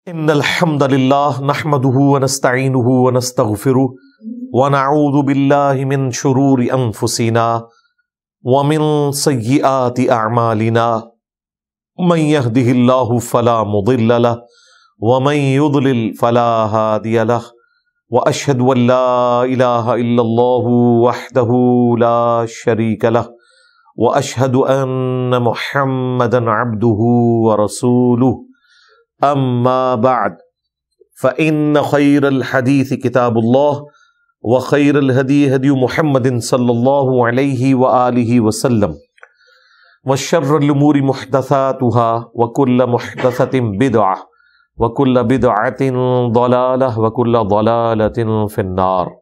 ان الحمد للہ نحمده ونستعینه ونستغفره ونعوذ باللہ من شرور انفسنا ومن سیئات اعمالنا من يهده اللہ فلا مضل له ومن يضلل فلا هادی له واشهد ان لا الہ الا اللہ وحدہ لا شریک له واشهد ان محمدا عبدہ ورسولہ اما بعد فإن خير الحديث كتاب الله وخير الهدي هدي محمد صلى الله عليه وآله وسلم وشر الأمور محدثاتها وكل محدثة بدعة وكل بدعة ضلالة وكل ضلالة في النار.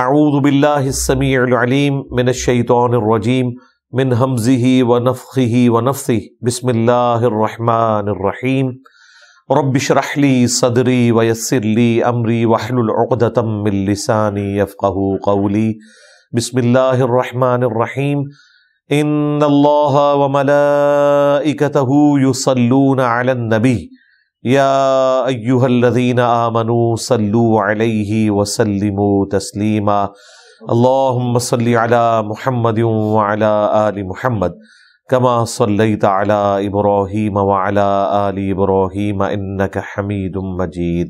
أعوذ بالله السميع العليم من الشيطان الرجيم من همزه ونفخه ونفثه. بسم الله الرحمن الرحيم. رب اشرح لي صدري ويسر لي أمري واحلل عقدة من لساني يفقهوا قولي. بسم الله الرحمن الرحيم. إن الله وملائكته يصلون على النبي يا أيها الذين آمنوا صلوا عليه وسلموا تسليما. اللهم صل على محمد وعلى آل محمد كما صليت على إبراهيم وعلى آل إبراهيم إنك حميد مجيد.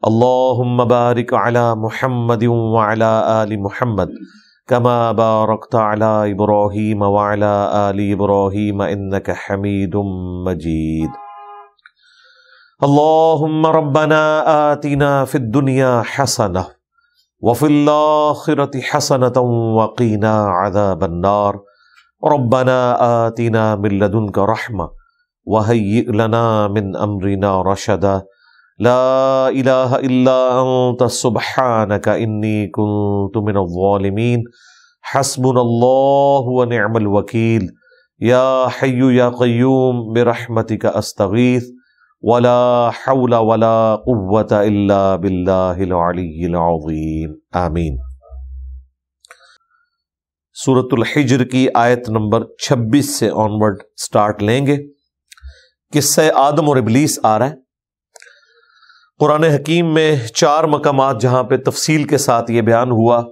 اللهم بارك على محمد وعلى آل محمد كما باركت على إبراهيم وعلى آل إبراهيم إنك حميد مجيد. اللهم ربنا آتنا في الدنيا حسنة وفي الآخرة حسنة وقنا عذاب النار. ربنا آتنا من لدنك رحمة وهيئ لنا من أمرنا رشدا. لا إله إلا أنت سبحانك إني كنت من الظالمين. حسبنا الله ونعم الوكيل. يا حي يا قيوم برحمتك أستغيث ولا حول ولا قوة إلا بالله العلي العظيم. آمین. سورۃ الحجر کی آیت نمبر 26 سے آنورڈ سٹارٹ لیں گے. قصہ آدم اور ابلیس آ رہا ہے. قرآن حکیم میں 4 مقامات جہاں پہ تفصیل کے ساتھ یہ بیان ہوا،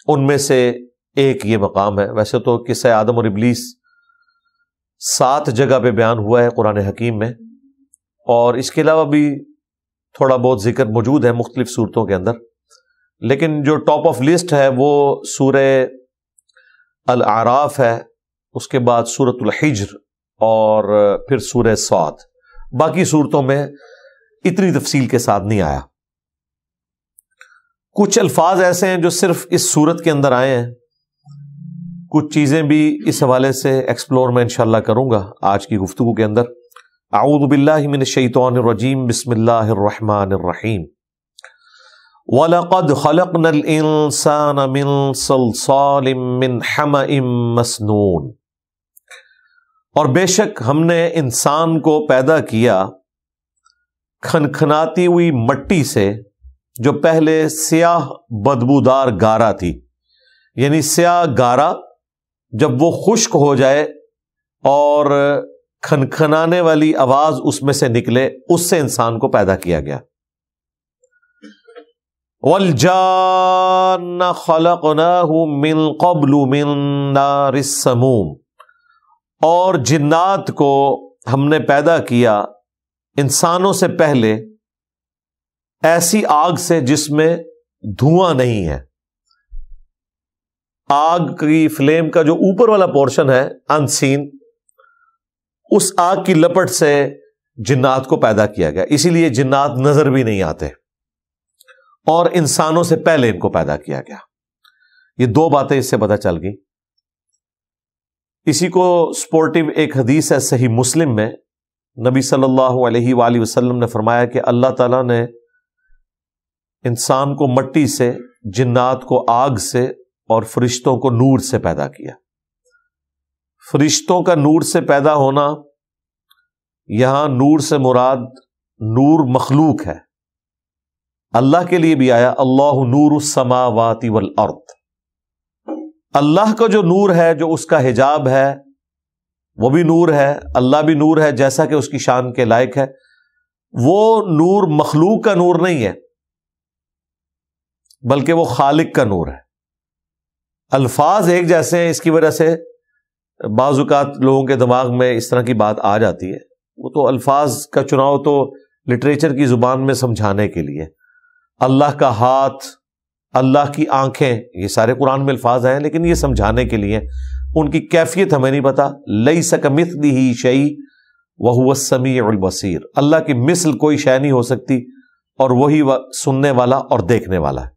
ان میں سے ایک یہ مقام ہے. ویسے تو قصہ آدم اور ابلیس 7 جگہ پہ بیان ہوا ہے قرآن حکیم میں، اور اس کے علاوہ بھی تھوڑا بہت ذکر موجود ہے مختلف صورتوں کے اندر، لیکن جو ٹاپ آف لسٹ ہے وہ سورہ الاعراف ہے، اس کے بعد سورۃ الحجر اور پھر سورہ صاد. باقی صورتوں میں اتنی تفصیل کے ساتھ نہیں آیا. کچھ الفاظ ایسے ہیں جو صرف اس صورت کے اندر آئے ہیں. کچھ چیزیں بھی اس حوالے سے ایکسپلور میں انشاءاللہ کروں گا آج کی گفتگو کے اندر. اعوذ باللہ من الشیطان الرجیم. بسم اللہ الرحمن الرحیم. وَلَقَدْ خَلَقْنَا الْإِنسَانَ مِنْ صَلْصَالٍ مِّنْ حَمَإٍ مَسْنُونٍ. اور بے شک ہم نے انسان کو پیدا کیا کھنکھناتی ہوئی مٹی سے جو پہلے سیاہ بدبودار گارا تھی. یعنی سیاہ گارا جب وہ خشک ہو جائے اور کھنکھنانے والی آواز اس میں سے نکلے، اس سے انسان کو پیدا کیا گیا. وَالْجَانَّ خَلَقْنَاهُ مِن قَبْلُ مِن نَارِ السَّمُومِ. اور جنات کو ہم نے پیدا کیا انسانوں سے پہلے ایسی آگ سے جس میں دھواں نہیں ہے. آگ کی فلیم کا جو اوپر والا پورشن ہے انسین، اس آگ کی لپٹ سے جنات کو پیدا کیا گیا. اسی لیے جنات نظر بھی نہیں آتے، اور انسانوں سے پہلے ان کو پیدا کیا گیا. یہ 2 باتیں اس سے پتہ چل گئی. اسی کو سپورٹیو ایک حدیث ہے صحیح مسلم میں، نبی صلی اللہ علیہ وآلہ وسلم نے فرمایا کہ اللہ تعالیٰ نے انسان کو مٹی سے، جنات کو آگ سے، اور فرشتوں کو نور سے پیدا کیا. فرشتوں کا نور سے پیدا ہونا، یہاں نور سے مراد نور مخلوق ہے. اللہ کے لیے بھی آیا اللہ نور السماوات والارض. اللہ کا جو نور ہے، جو اس کا حجاب ہے، وہ بھی نور ہے، اللہ بھی نور ہے جیسا کہ اس کی شان کے لائق ہے، وہ نور مخلوق کا نور نہیں ہے، بلکہ وہ خالق کا نور ہے۔ الفاظ ایک جیسے ہیں، اس کی وجہ سے بعض اوقات لوگوں کے دماغ میں اس طرح کی بات آ جاتی ہے۔ وہ تو الفاظ کا چناؤ تو لٹریچر کی زبان میں سمجھانے کے لیے، اللہ کا ہاتھ، اللہ کی آنکھیں، یہ سارے قرآن میں الفاظ ہیں، لیکن یہ سمجھانے کے لیے، ان کی کیفیت ہمیں نہیں پتا۔ لیس کمثلہ شیء وہو السمیع البصیر، اللہ کی مثل کوئی شے نہیں ہو سکتی، اور وہی سننے والا اور دیکھنے والا ہے۔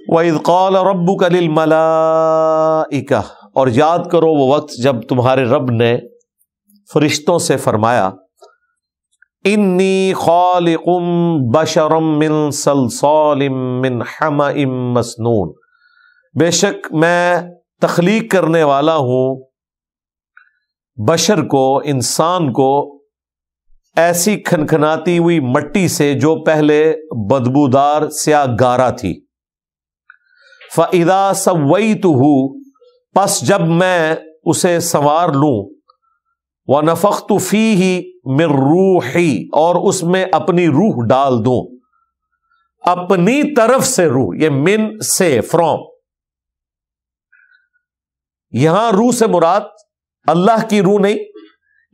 وَإِذْ قَالَ رَبُّكَ لِلْمَلَائِكَةِ، اور یاد کرو وہ وقت جب تمہارے رب نے فرشتوں سے فرمایا، انی خالق بشرا من صلصال من حمأ مسنون، بے شک میں تخلیق کرنے والا ہوں بشر کو، انسان کو، ایسی کھنکھناتی ہوئی مٹی سے جو پہلے بدبودار سیاہ گارا تھی۔ فَإِذَا سَوَّيْتُهُ، پس جب میں اسے سنوار لوں، وَنَفَخْتُ فِيهِ مِن رُوحِي، اور اس میں اپنی روح ڈال دوں، اپنی طرف سے روح، یہ من سے، فرام، یہاں روح سے مراد اللہ کی روح نہیں،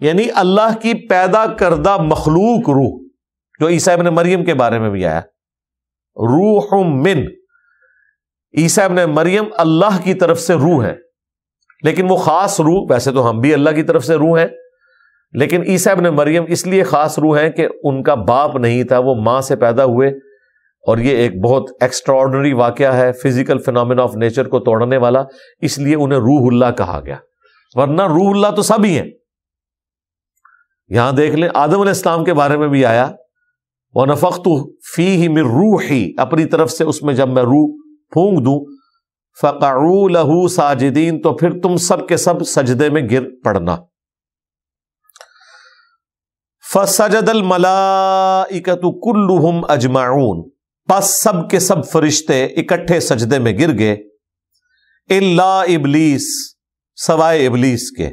یعنی اللہ کی پیدا کردہ مخلوق روح، جو عیسیٰ ابن مریم کے بارے میں بھی آیا، روح من، عیسیٰ ابن مریم اللہ کی طرف سے روح ہے، لیکن وہ خاص روح، ویسے تو ہم بھی اللہ کی طرف سے روح ہیں، لیکن عیسیٰ ابن مریم اس لیے خاص روح ہیں کہ ان کا باپ نہیں تھا، وہ ماں سے پیدا ہوئے، اور یہ ایک بہت ایکسٹراڈنری واقعہ ہے، فزیکل فینومینا آف نیچر کو توڑنے والا، اس لیے انہیں روح اللہ کہا گیا، ورنہ روح اللہ تو سب ہی ہیں۔ یہاں دیکھ لیں آدم علیہ السلام کے بارے میں بھی آیا، وَنَفَخْتُ فِيهِ مِن رُوحِي، اپنی طرف سے اس میں جب میں روح پھونک دوں، فَقَعُوا لَهُ سَاجِدِينَ، تو پھر تم سب کے سب سجدے میں گر پڑنا۔ فَسَجَدَ الْمَلَائِكَةُ كُلُّهُمْ أَجْمَعُونَ، پس سب کے سب فرشتے اکٹھے سجدے میں گر گئے، الا ابلیس، سوائے ابلیس کے۔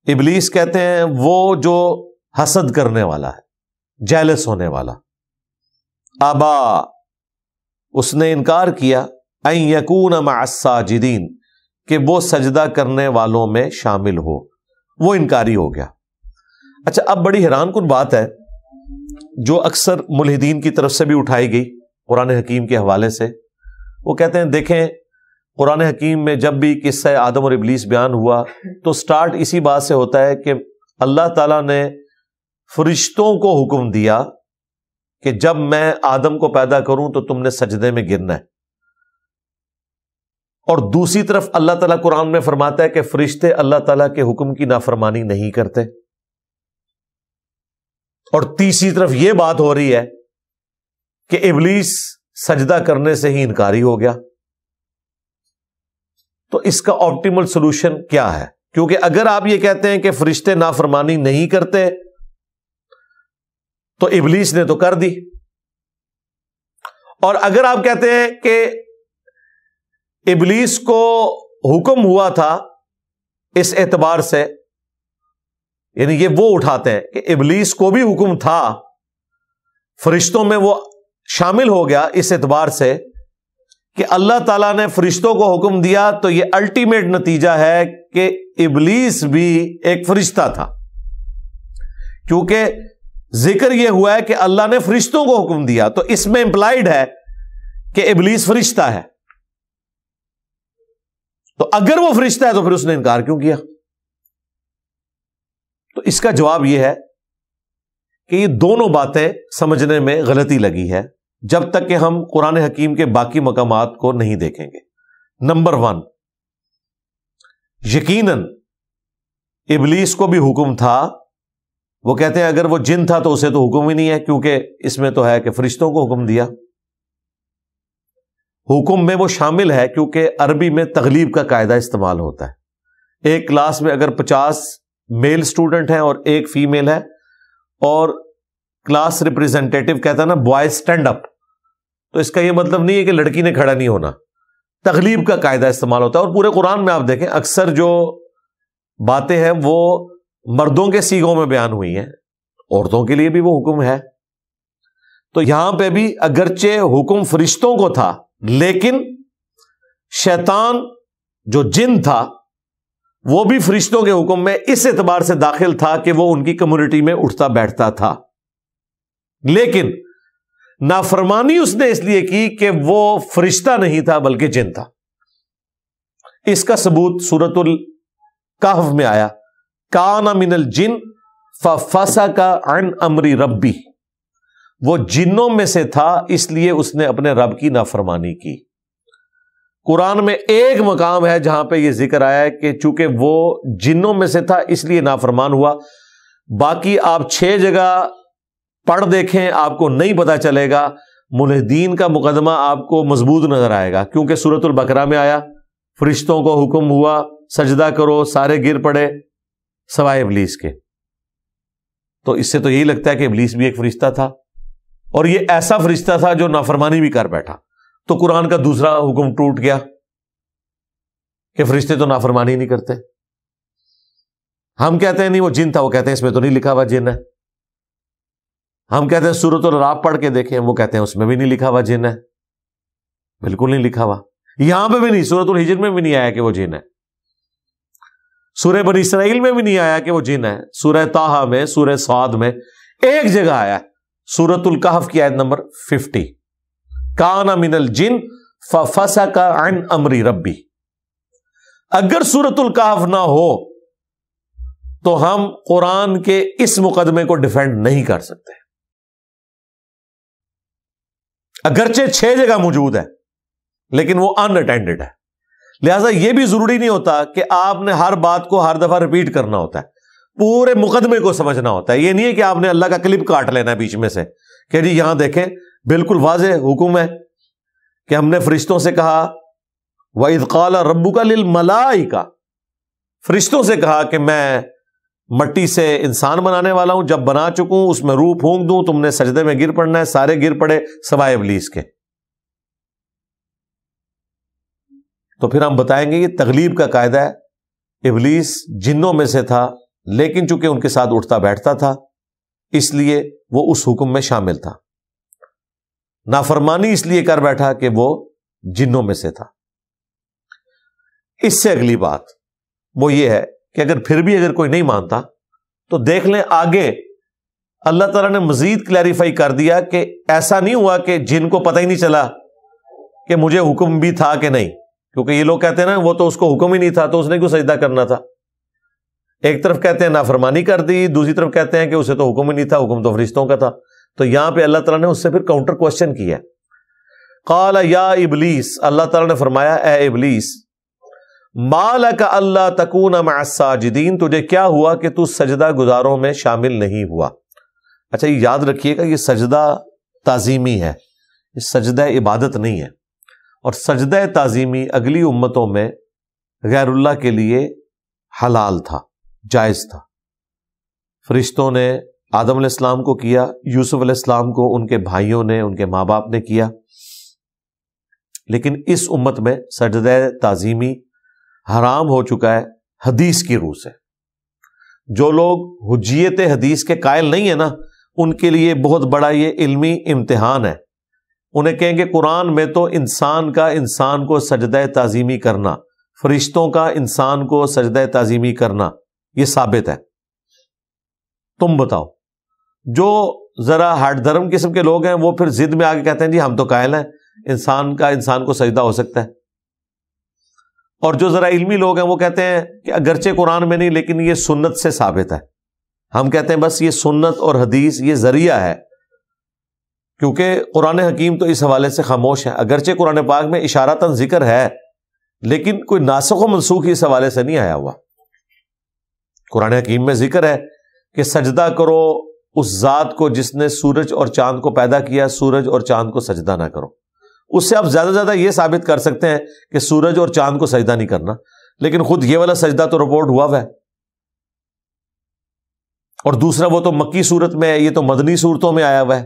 ابلیس کہتے ہیں وہ جو حسد کرنے والا ہے، جیلس ہونے والا۔ ابا، اس نے انکار کیا، ان یکون مع الساجدین، کہ وہ سجدہ کرنے والوں میں شامل ہو، وہ انکاری ہو گیا۔ اچھا، اب بڑی حیران کن بات ہے جو اکثر ملحدین کی طرف سے بھی اٹھائی گئی قرآن حکیم کے حوالے سے۔ وہ کہتے ہیں دیکھیں قرآن حکیم میں جب بھی قصہ آدم اور ابلیس بیان ہوا تو سٹارٹ اسی بات سے ہوتا ہے کہ اللہ تعالیٰ نے فرشتوں کو حکم دیا کہ جب میں آدم کو پیدا کروں تو تم نے سجدے میں گرنا ہے، اور دوسری طرف اللہ تعالیٰ قرآن میں فرماتا ہے کہ فرشتے اللہ تعالیٰ کے حکم کی نافرمانی نہیں کرتے، اور تیسری طرف یہ بات ہو رہی ہے کہ ابلیس سجدہ کرنے سے ہی انکاری ہو گیا۔ تو اس کا آپٹیمل سولوشن کیا ہے؟ کیونکہ اگر آپ یہ کہتے ہیں کہ فرشتے نافرمانی نہیں کرتے تو ابلیس نے تو کر دی، اور اگر آپ کہتے ہیں کہ ابلیس کو حکم ہوا تھا اس اعتبار سے، یعنی یہ وہ اٹھاتے ہیں کہ ابلیس کو بھی حکم تھا، فرشتوں میں وہ شامل ہو گیا اس اعتبار سے کہ اللہ تعالیٰ نے فرشتوں کو حکم دیا، تو یہ الٹیمیٹ نتیجہ ہے کہ ابلیس بھی ایک فرشتہ تھا، کیونکہ ذکر یہ ہوا ہے کہ اللہ نے فرشتوں کو حکم دیا، تو اس میں امپلائڈ ہے کہ ابلیس فرشتہ ہے۔ تو اگر وہ فرشتہ ہے تو پھر اس نے انکار کیوں کیا؟ تو اس کا جواب یہ ہے کہ یہ دونوں باتیں سمجھنے میں غلطی لگی ہے جب تک کہ ہم قرآن حکیم کے باقی مقامات کو نہیں دیکھیں گے۔ نمبر 1، یقیناً ابلیس کو بھی حکم تھا، وہ کہتے ہیں اگر وہ جن تھا تو اسے تو حکم ہی نہیں ہے، کیونکہ اس میں تو ہے کہ فرشتوں کو حکم دیا۔ حکم میں وہ شامل ہے کیونکہ عربی میں تغلیب کا قاعدہ استعمال ہوتا ہے۔ ایک کلاس میں اگر 50 میل اسٹوڈنٹ ہیں اور ایک فیمیل ہے، اور کلاس ریپریزنٹیٹو کہتا ہے نا بوائز اسٹینڈ اپ، تو اس کا یہ مطلب نہیں ہے کہ لڑکی نے کھڑا نہیں ہونا، تغلیب کا قاعدہ استعمال ہوتا ہے۔ اور پورے قرآن میں آپ دیکھیں اکثر جو باتیں ہیں وہ مردوں کے سیغوں میں بیان ہوئی ہیں، عورتوں کے لیے بھی وہ حکم ہے۔ تو یہاں پہ بھی اگرچہ حکم فرشتوں کو تھا، لیکن شیطان جو جن تھا وہ بھی فرشتوں کے حکم میں اس اعتبار سے داخل تھا کہ وہ ان کی کمیونٹی میں اٹھتا بیٹھتا تھا، لیکن نافرمانی اس نے اس لیے کی کہ وہ فرشتہ نہیں تھا بلکہ جن تھا۔ اس کا ثبوت سورۃ الکہف میں آیا، کان من الجن ففسق عن امر ربی، وہ جنوں میں سے تھا اس لیے اس نے اپنے رب کی نافرمانی کی۔ قرآن میں ایک مقام ہے جہاں پہ یہ ذکر آیا ہے کہ چونکہ وہ جنوں میں سے تھا اس لیے نافرمان ہوا، باقی آپ 6 جگہ پڑھ دیکھیں آپ کو نہیں پتا چلے گا۔ ملحدین کا مقدمہ آپ کو مضبوط نظر آئے گا، کیونکہ سورۃ البقرہ میں آیا فرشتوں کو حکم ہوا سجدہ کرو، سارے گر پڑے سوائے ابلیس کے۔ تو اس سے تو یہی لگتا ہے کہ ابلیس بھی ایک فرشتہ تھا، اور یہ ایسا فرشتہ تھا جو نافرمانی بھی کر بیٹھا۔ تو قرآن کا دوسرا حکم ٹوٹ گیا کہ فرشتے تو نافرمانی نہیں کرتے۔ ہم کہتے ہیں نہیں وہ جن تھا، وہ کہتے ہیں اس میں تو نہیں لکھا ہوا جن ہے۔ ہم کہتے ہیں سورۃ الرعد پڑھ کے دیکھیں، وہ کہتے ہیں اس میں بھی نہیں لکھا ہوا جن ہے، بالکل نہیں لکھا ہوا۔ یہاں پہ بھی نہیں، سورۃ الحجر میں بھی نہیں آیا کہ وہ جن ہے، سورہ بنی اسرائیل میں بھی نہیں آیا کہ وہ جن ہے، سورہ طٰہٰ میں، سورہ صاد میں ایک جگہ آیا، سورۃ الکہف کی آیت نمبر 50، کان من الجن ففسق عن امر ربی۔ اگر سورۃ الکہف نہ ہو تو ہم قرآن کے اس مقدمے کو ڈیفینڈ نہیں کر سکتے، اگرچہ 6 جگہ موجود ہے لیکن وہ ان اٹینڈڈ ہے۔ لہذا یہ بھی ضروری نہیں ہوتا کہ آپ نے ہر بات کو ہر دفعہ ریپیٹ کرنا ہوتا ہے، پورے مقدمے کو سمجھنا ہوتا ہے۔ یہ نہیں ہے کہ آپ نے اللہ کا کلپ کاٹ لینا ہے بیچ میں سے کہ جی یہاں دیکھیں بالکل واضح حکم ہے کہ ہم نے فرشتوں سے کہا وَإِذْ قَالَ رَبُّكَ لِلْمَلَائِكَةِ، فرشتوں سے کہا کہ میں مٹی سے انسان بنانے والا ہوں، جب بنا چکوں اس میں روح پھونک دوں، تم نے سجدے میں گر پڑنا ہے، سارے گر پڑے سوائے ابلیس کے۔ تو پھر ہم بتائیں گے یہ تغلیب کا قاعدہ ہے، ابلیس جنوں میں سے تھا لیکن چونکہ ان کے ساتھ اٹھتا بیٹھتا تھا اس لیے وہ اس حکم میں شامل تھا، نافرمانی اس لیے کر بیٹھا کہ وہ جنوں میں سے تھا۔ اس سے اگلی بات وہ یہ ہے کہ اگر پھر بھی اگر کوئی نہیں مانتا تو دیکھ لیں آگے اللہ تعالیٰ نے مزید کلیریفائی کر دیا کہ ایسا نہیں ہوا کہ جن کو پتہ ہی نہیں چلا کہ مجھے حکم بھی تھا کہ نہیں، کیونکہ یہ لوگ کہتے ہیں نا وہ تو اس کو حکم ہی نہیں تھا تو اس نے کیوں سجدہ کرنا تھا۔ ایک طرف کہتے ہیں نافرمانی کر دی، دوسری طرف کہتے ہیں کہ اسے تو حکم ہی نہیں تھا، حکم تو فرشتوں کا تھا۔ تو یہاں پہ اللہ تعالیٰ نے اس سے پھر کاؤنٹر کوشچن کیا، قال یا ابلیس، اللہ تعالیٰ نے فرمایا اے ابلیس، ما لک الا تکون مع الساجدین، تجھے کیا ہوا کہ تو سجدہ گزاروں میں شامل نہیں ہوا۔ اچھا یہ یاد رکھیے گا یہ سجدہ تعظیمی ہے، یہ سجدہ عبادت نہیں ہے، اور سجدہ تعظیمی اگلی امتوں میں غیر اللہ کے لیے حلال تھا، جائز تھا۔ فرشتوں نے آدم علیہ السلام کو کیا، یوسف علیہ السلام کو ان کے بھائیوں نے، ان کے ماں باپ نے کیا، لیکن اس امت میں سجدہ تعظیمی حرام ہو چکا ہے حدیث کی روح سے۔ جو لوگ حجیت حدیث کے قائل نہیں ہیں نا، ان کے لیے بہت بڑا یہ علمی امتحان ہے۔ انہیں کہیں گے قرآن میں تو انسان کا انسان کو سجدہ تعظیمی کرنا، فرشتوں کا انسان کو سجدہ تعظیمی کرنا یہ ثابت ہے، تم بتاؤ۔ جو ذرا ہٹ دھرم قسم کے لوگ ہیں وہ پھر ضد میں آگے کہتے ہیں جی ہم تو قائل ہیں انسان کا انسان کو سجدہ ہو سکتا ہے، اور جو ذرا علمی لوگ ہیں وہ کہتے ہیں کہ اگرچہ قرآن میں نہیں لیکن یہ سنت سے ثابت ہے۔ ہم کہتے ہیں بس یہ سنت اور حدیث یہ ذریعہ ہے، کیونکہ قرآن حکیم تو اس حوالے سے خاموش ہے۔ اگرچہ قرآن پاک میں اشارتاً ذکر ہے لیکن کوئی ناسخ و منسوخ اس حوالے سے نہیں آیا ہوا۔ قرآن حکیم میں ذکر ہے کہ سجدہ کرو اس ذات کو جس نے سورج اور چاند کو پیدا کیا، سورج اور چاند کو سجدہ نہ کرو۔ اس سے آپ زیادہ سے زیادہ یہ ثابت کر سکتے ہیں کہ سورج اور چاند کو سجدہ نہیں کرنا، لیکن خود یہ والا سجدہ تو رپورٹ ہوا ہے، اور دوسرا وہ تو مکی صورت میں ہے، یہ تو مدنی صورتوں میں آیا ہوا ہے۔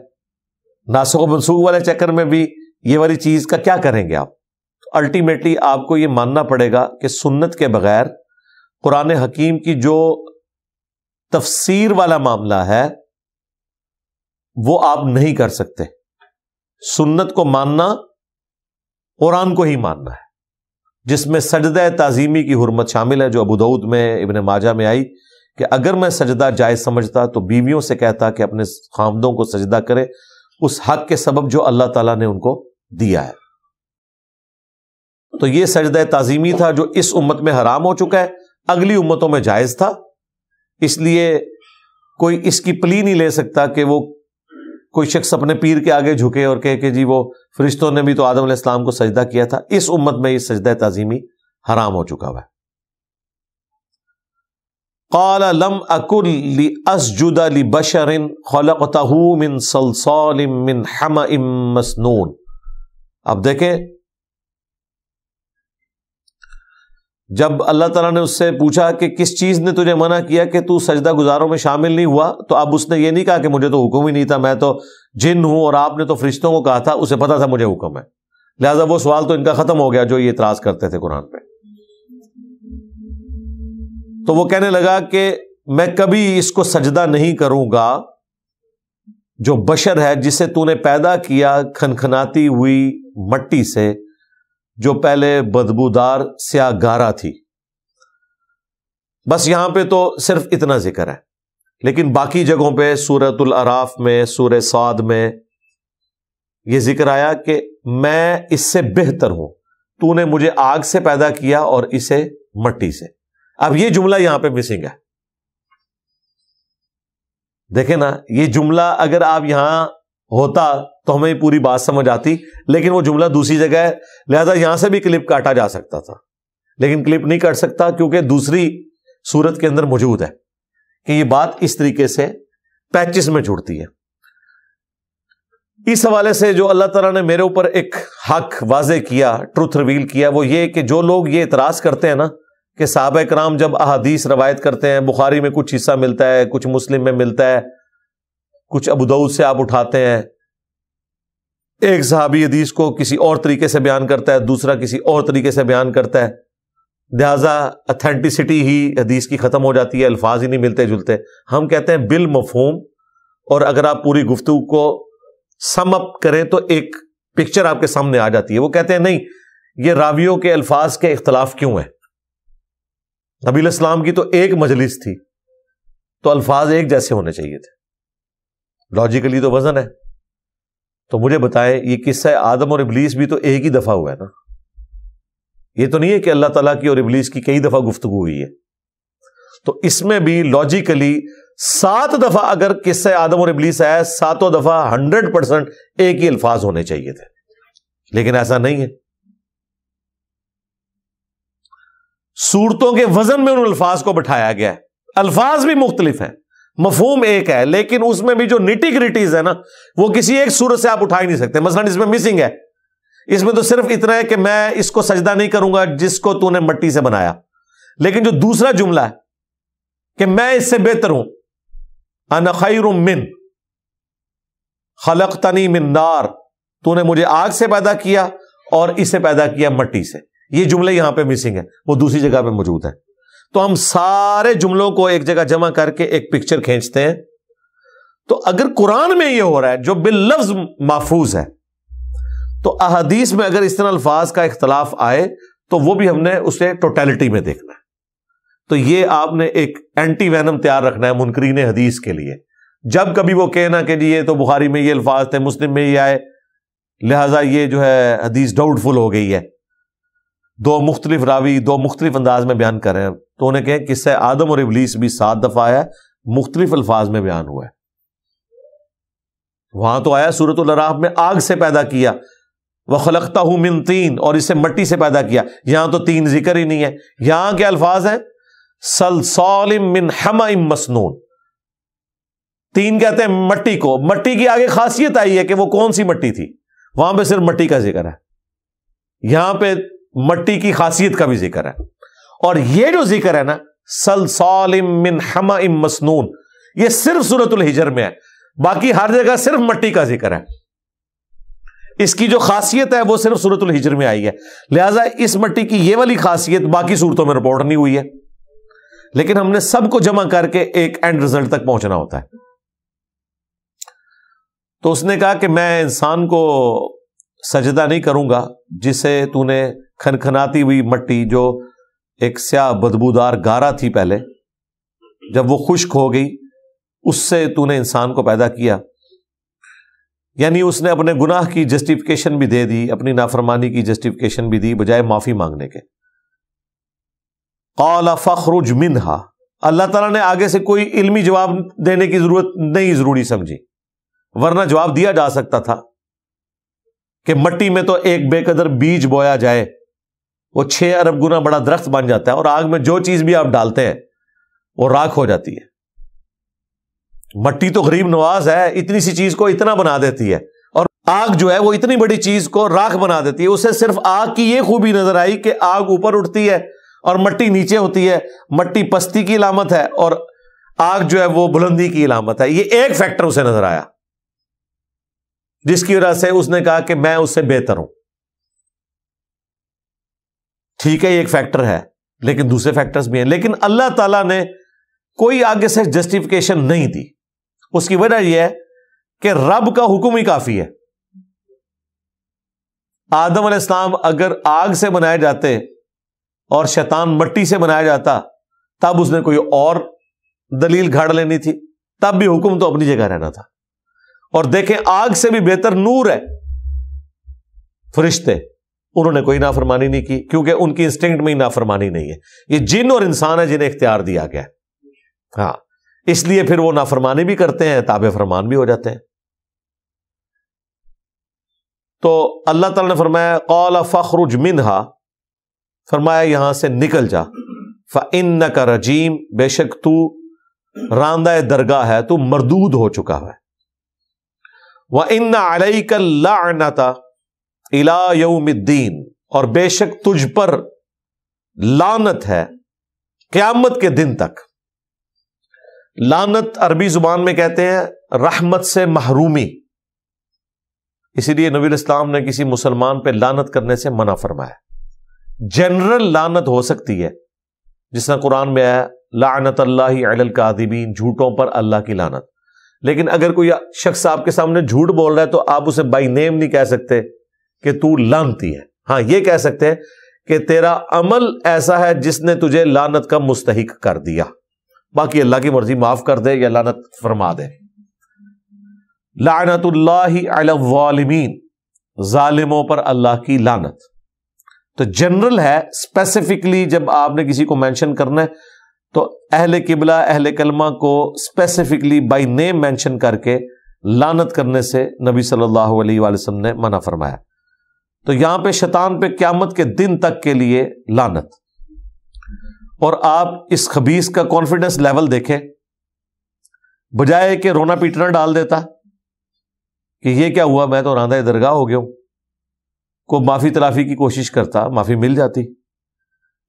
ناسخ و منسوخ والے چکر میں بھی یہ والی چیز کا کیا کریں گے آپ؟ الٹیمیٹلی آپ کو یہ ماننا پڑے گا کہ سنت کے بغیر قرآن حکیم کی جو تفسیر والا معاملہ ہے وہ آپ نہیں کر سکتے. سنت کو ماننا قرآن کو ہی ماننا ہے، جس میں سجدہ تعظیمی کی حرمت شامل ہے، جو ابو داؤد میں ابن ماجہ میں آئی کہ اگر میں سجدہ جائز سمجھتا تو بیویوں سے کہتا کہ اپنے خاوندوں کو سجدہ کرے اس حق کے سبب جو اللہ تعالیٰ نے ان کو دیا ہے. تو یہ سجدہ تعظیمی تھا جو اس امت میں حرام ہو چکا ہے، اگلی امتوں میں جائز تھا. اس لیے کوئی اس کی پلی نہیں لے سکتا کہ وہ کوئی شخص اپنے پیر کے آگے جھکے اور کہے کہ جی وہ فرشتوں نے بھی تو آدم علیہ السلام کو سجدہ کیا تھا. اس امت میں یہ سجدہ تعظیمی حرام ہو چکا ہوا ہے. قال لم اکن لاسجد لبشر خلقته من صلصال من حمأ مسنون. اب دیکھیں، جب اللہ تعالیٰ نے اس سے پوچھا کہ کس چیز نے تجھے منع کیا کہ تو سجدہ گزاروں میں شامل نہیں ہوا، تو اب اس نے یہ نہیں کہا کہ مجھے تو حکم ہی نہیں تھا، میں تو جن ہوں اور آپ نے تو فرشتوں کو کہا تھا، اسے پتا تھا مجھے حکم ہے، لہذا وہ سوال تو ان کا ختم ہو گیا جو یہ اعتراض کرتے تھے قرآن پہ. تو وہ کہنے لگا کہ میں کبھی اس کو سجدہ نہیں کروں گا جو بشر ہے جسے تو نے پیدا کیا کھنکھناتی ہوئی مٹی سے، جو پہلے بدبودار سیاہ گارا تھی. بس یہاں پہ تو صرف اتنا ذکر ہے، لیکن باقی جگہوں پہ سورۃ الاعراف میں، سورہ صاد میں یہ ذکر آیا کہ میں اس سے بہتر ہوں، تو نے مجھے آگ سے پیدا کیا اور اسے مٹی سے. اب یہ جملہ یہاں پہ مسنگ ہے. دیکھیں نا، یہ جملہ اگر آپ یہاں ہوتا تو ہمیں پوری بات سمجھ آتی، لیکن وہ جملہ دوسری جگہ ہے، لہذا یہاں سے بھی کلپ کاٹا جا سکتا تھا، لیکن کلپ نہیں کاٹ سکتا کیونکہ دوسری صورت کے اندر موجود ہے کہ یہ بات اس طریقے سے پیچز میں جڑتی ہے. اس حوالے سے جو اللہ تعالیٰ نے میرے اوپر ایک حق واضح کیا، ٹروتھ ریویل کیا، وہ یہ کہ جو لوگ یہ اعتراض کرتے ہیں نا کہ صحابہ کرام جب احادیث روایت کرتے ہیں، بخاری میں کچھ حصہ ملتا ہے، کچھ مسلم میں ملتا ہے، کچھ ابو داؤد سے آپ اٹھاتے ہیں، ایک صحابی حدیث کو کسی اور طریقے سے بیان کرتا ہے، دوسرا کسی اور طریقے سے بیان کرتا ہے، لہذا اتھینٹسٹی ہی حدیث کی ختم ہو جاتی ہے، الفاظ ہی نہیں ملتے جلتے. ہم کہتے ہیں بالمفہوم، اور اگر آپ پوری گفتگو کو سم اپ کریں تو ایک پکچر آپ کے سامنے آ جاتی ہے. وہ کہتے ہیں نہیں، یہ راویوں کے الفاظ کے اختلاف کیوں ہے؟ نبی علیہ السلام کی تو ایک مجلس تھی تو الفاظ ایک جیسے ہونے چاہیے تھے، لاجیکلی تو وزن ہے. تو مجھے بتائیں، یہ قصہ آدم اور ابلیس بھی تو ایک ہی دفعہ ہوا ہے نا، یہ تو نہیں ہے کہ اللہ تعالیٰ کی اور ابلیس کی کئی دفعہ گفتگو ہوئی ہے. تو اس میں بھی لاجیکلی 7 دفعہ اگر قصہ آدم اور ابلیس ہے، 7 دفعہ 100% ایک ہی الفاظ ہونے چاہیے تھے، لیکن ایسا نہیں ہے. صورتوں کے وزن میں ان الفاظ کو بٹھایا گیا ہے، الفاظ بھی مختلف ہیں، مفہوم ایک ہے، لیکن اس میں بھی جو نیٹی گریٹیز ہے نا، وہ کسی ایک صورت سے آپ اٹھا ہی نہیں سکتے. مثلا اس میں مسنگ ہے، اس میں تو صرف اتنا ہے کہ میں اس کو سجدہ نہیں کروں گا جس کو تو نے مٹی سے بنایا، لیکن جو دوسرا جملہ ہے کہ میں اس سے بہتر ہوں، انا خیر من خلقتنی من نار، تو نے مجھے آگ سے پیدا کیا اور اسے پیدا کیا مٹی سے، یہ جملے یہاں پہ مسنگ ہے، وہ دوسری جگہ پہ موجود ہے. تو ہم سارے جملوں کو ایک جگہ جمع کر کے ایک پکچر کھینچتے ہیں. تو اگر قرآن میں یہ ہو رہا ہے جو باللفظ محفوظ ہے، تو احادیث میں اگر اس طرح الفاظ کا اختلاف آئے تو وہ بھی ہم نے اسے ٹوٹیلٹی میں دیکھنا ہے. تو یہ آپ نے ایک اینٹی وینم تیار رکھنا ہے منکرین حدیث کے لیے. جب کبھی وہ کہنا کہ جی یہ تو بخاری میں یہ الفاظ تھے، مسلم میں یہ آئے، لہذا یہ جو ہے حدیث ڈاؤٹ فل ہو گئی ہے، 2 مختلف راوی 2 مختلف انداز میں بیان کر رہے ہیں، تو انہیں کہیں قصہ آدم اور ابلیس بھی 7 دفعہ آیا، مختلف الفاظ میں بیان ہوا ہے. وہاں تو آیا سورۃ الاعراف میں آگ سے پیدا کیا، وَخَلَقْتَهُ مِن طِين، اور اسے مٹی سے پیدا کیا. یہاں تو 3 ذکر ہی نہیں ہے، یہاں کے الفاظ ہیں صلصال من حمأ مسنون. 3 کہتے ہیں مٹی کو، مٹی کی آگے خاصیت آئی ہے کہ وہ کون سی مٹی تھی، وہاں پہ صرف مٹی کا ذکر ہے، یہاں پہ مٹی کی خاصیت کا بھی ذکر ہے. اور یہ جو ذکر ہے نا صلصال من حمأ مسنون، یہ صرف سورۃ الحجر میں ہے، باقی ہر جگہ صرف مٹی کا ذکر ہے. اس کی جو خاصیت ہے وہ صرف سورۃ الحجر میں آئی ہے، لہذا اس مٹی کی یہ والی خاصیت باقی صورتوں میں رپورٹ نہیں ہوئی ہے، لیکن ہم نے سب کو جمع کر کے ایک اینڈ رزلٹ تک پہنچنا ہوتا ہے. تو اس نے کہا کہ میں انسان کو سجدہ نہیں کروں گا جسے تو نے کھنکھناتی ہوئی مٹی، جو ایک سیاہ بدبودار گارا تھی پہلے، جب وہ خشک ہو گئی اس سے تو نے انسان کو پیدا کیا. یعنی اس نے اپنے گناہ کی جسٹیفیکیشن بھی دے دی، اپنی نافرمانی کی جسٹیفیکیشن بھی دی بجائے معافی مانگنے کے. قال فاخرج منها، اللہ تعالیٰ نے آگے سے کوئی علمی جواب دینے کی ضرورت نہیں ضروری سمجھی، ورنہ جواب دیا جا سکتا تھا کہ مٹی میں تو ایک بے قدر بیج بویا جائے وہ 6 ارب گنا بڑا درخت بن جاتا ہے، اور آگ میں جو چیز بھی آپ ڈالتے ہیں وہ راکھ ہو جاتی ہے. مٹی تو غریب نواز ہے، اتنی سی چیز کو اتنا بنا دیتی ہے، اور آگ جو ہے وہ اتنی بڑی چیز کو راکھ بنا دیتی ہے. اسے صرف آگ کی یہ خوبی نظر آئی کہ آگ اوپر اٹھتی ہے اور مٹی نیچے ہوتی ہے. مٹی پستی کی علامت ہے اور آگ جو ہے وہ بلندی کی علامت ہے. یہ ایک فیکٹر اسے نظر آیا جس کی وجہ سے اس نے کہا کہ میں اس سے بہتر ہوں. ٹھیک ہے یہ ایک فیکٹر ہے، لیکن دوسرے فیکٹرز بھی ہیں. لیکن اللہ تعالیٰ نے کوئی آگے سے جسٹیفیکیشن نہیں دی. اس کی وجہ یہ ہے کہ رب کا حکم ہی کافی ہے. آدم علیہ السلام اگر آگ سے بنائے جاتے اور شیطان مٹی سے بنایا جاتا تب اس نے کوئی اور دلیل گھاڑ لینی تھی، تب بھی حکم تو اپنی جگہ رہنا تھا. اور دیکھیں آگ سے بھی بہتر نور ہے. فرشتے انہوں نے کوئی نافرمانی نہیں کی کیونکہ ان کی انسٹنکٹ میں ہی نافرمانی نہیں ہے. یہ جن اور انسان ہے جنہیں اختیار دیا گیا. ہاں اس لیے پھر وہ نافرمانی بھی کرتے ہیں، تابع فرمان بھی ہو جاتے ہیں. تو اللہ تعالیٰ نے فرمایا قال فاخرج منها، فرمایا یہاں سے نکل جا. فإنك رجیم، بے شک تو راندہ درگاہ ہے، تو مردود ہو چکا ہے. وَإِنَّ عَلَيْكَ اللَّعْنَةَ إِلَى يَوْمِ الدِّينِ، اور بے شک تجھ پر لعنت ہے قیامت کے دن تک. لعنت عربی زبان میں کہتے ہیں رحمت سے محرومی. اسی لیے نبی الاسلام نے کسی مسلمان پہ لعنت کرنے سے منع فرمایا. جنرل لعنت ہو سکتی ہے، جس طرح قرآن میں آیا لعنت اللہ علی الکاذبین، جھوٹوں پر اللہ کی لعنت. لیکن اگر کوئی شخص آپ کے سامنے جھوٹ بول رہا ہے تو آپ اسے بائی نیم نہیں کہہ سکتے کہ تو لعنتی ہے. ہاں یہ کہہ سکتے ہیں کہ تیرا عمل ایسا ہے جس نے تجھے لعنت کا مستحق کر دیا، باقی اللہ کی مرضی معاف کر دے یا لعنت فرما دے. لعنت اللہ علی الظالمین، ظالموں پر اللہ کی لعنت. تو جنرل ہے. اسپیسیفکلی جب آپ نے کسی کو مینشن کرنا ہے تو اہل قبلہ اہل کلمہ کو اسپیسیفکلی بائی نیم مینشن کر کے لعنت کرنے سے نبی صلی اللہ علیہ وآلہ وسلم نے منع فرمایا. تو یہاں پہ شیطان پہ قیامت کے دن تک کے لیے لعنت. اور آپ اس خبیث کا کانفیڈنس لیول دیکھیں، بجائے کہ رونا پیٹنا ڈال دیتا کہ یہ کیا ہوا، میں تو راندہ درگاہ ہو گیا ہوں، کو معافی تلافی کی کوشش کرتا، معافی مل جاتی.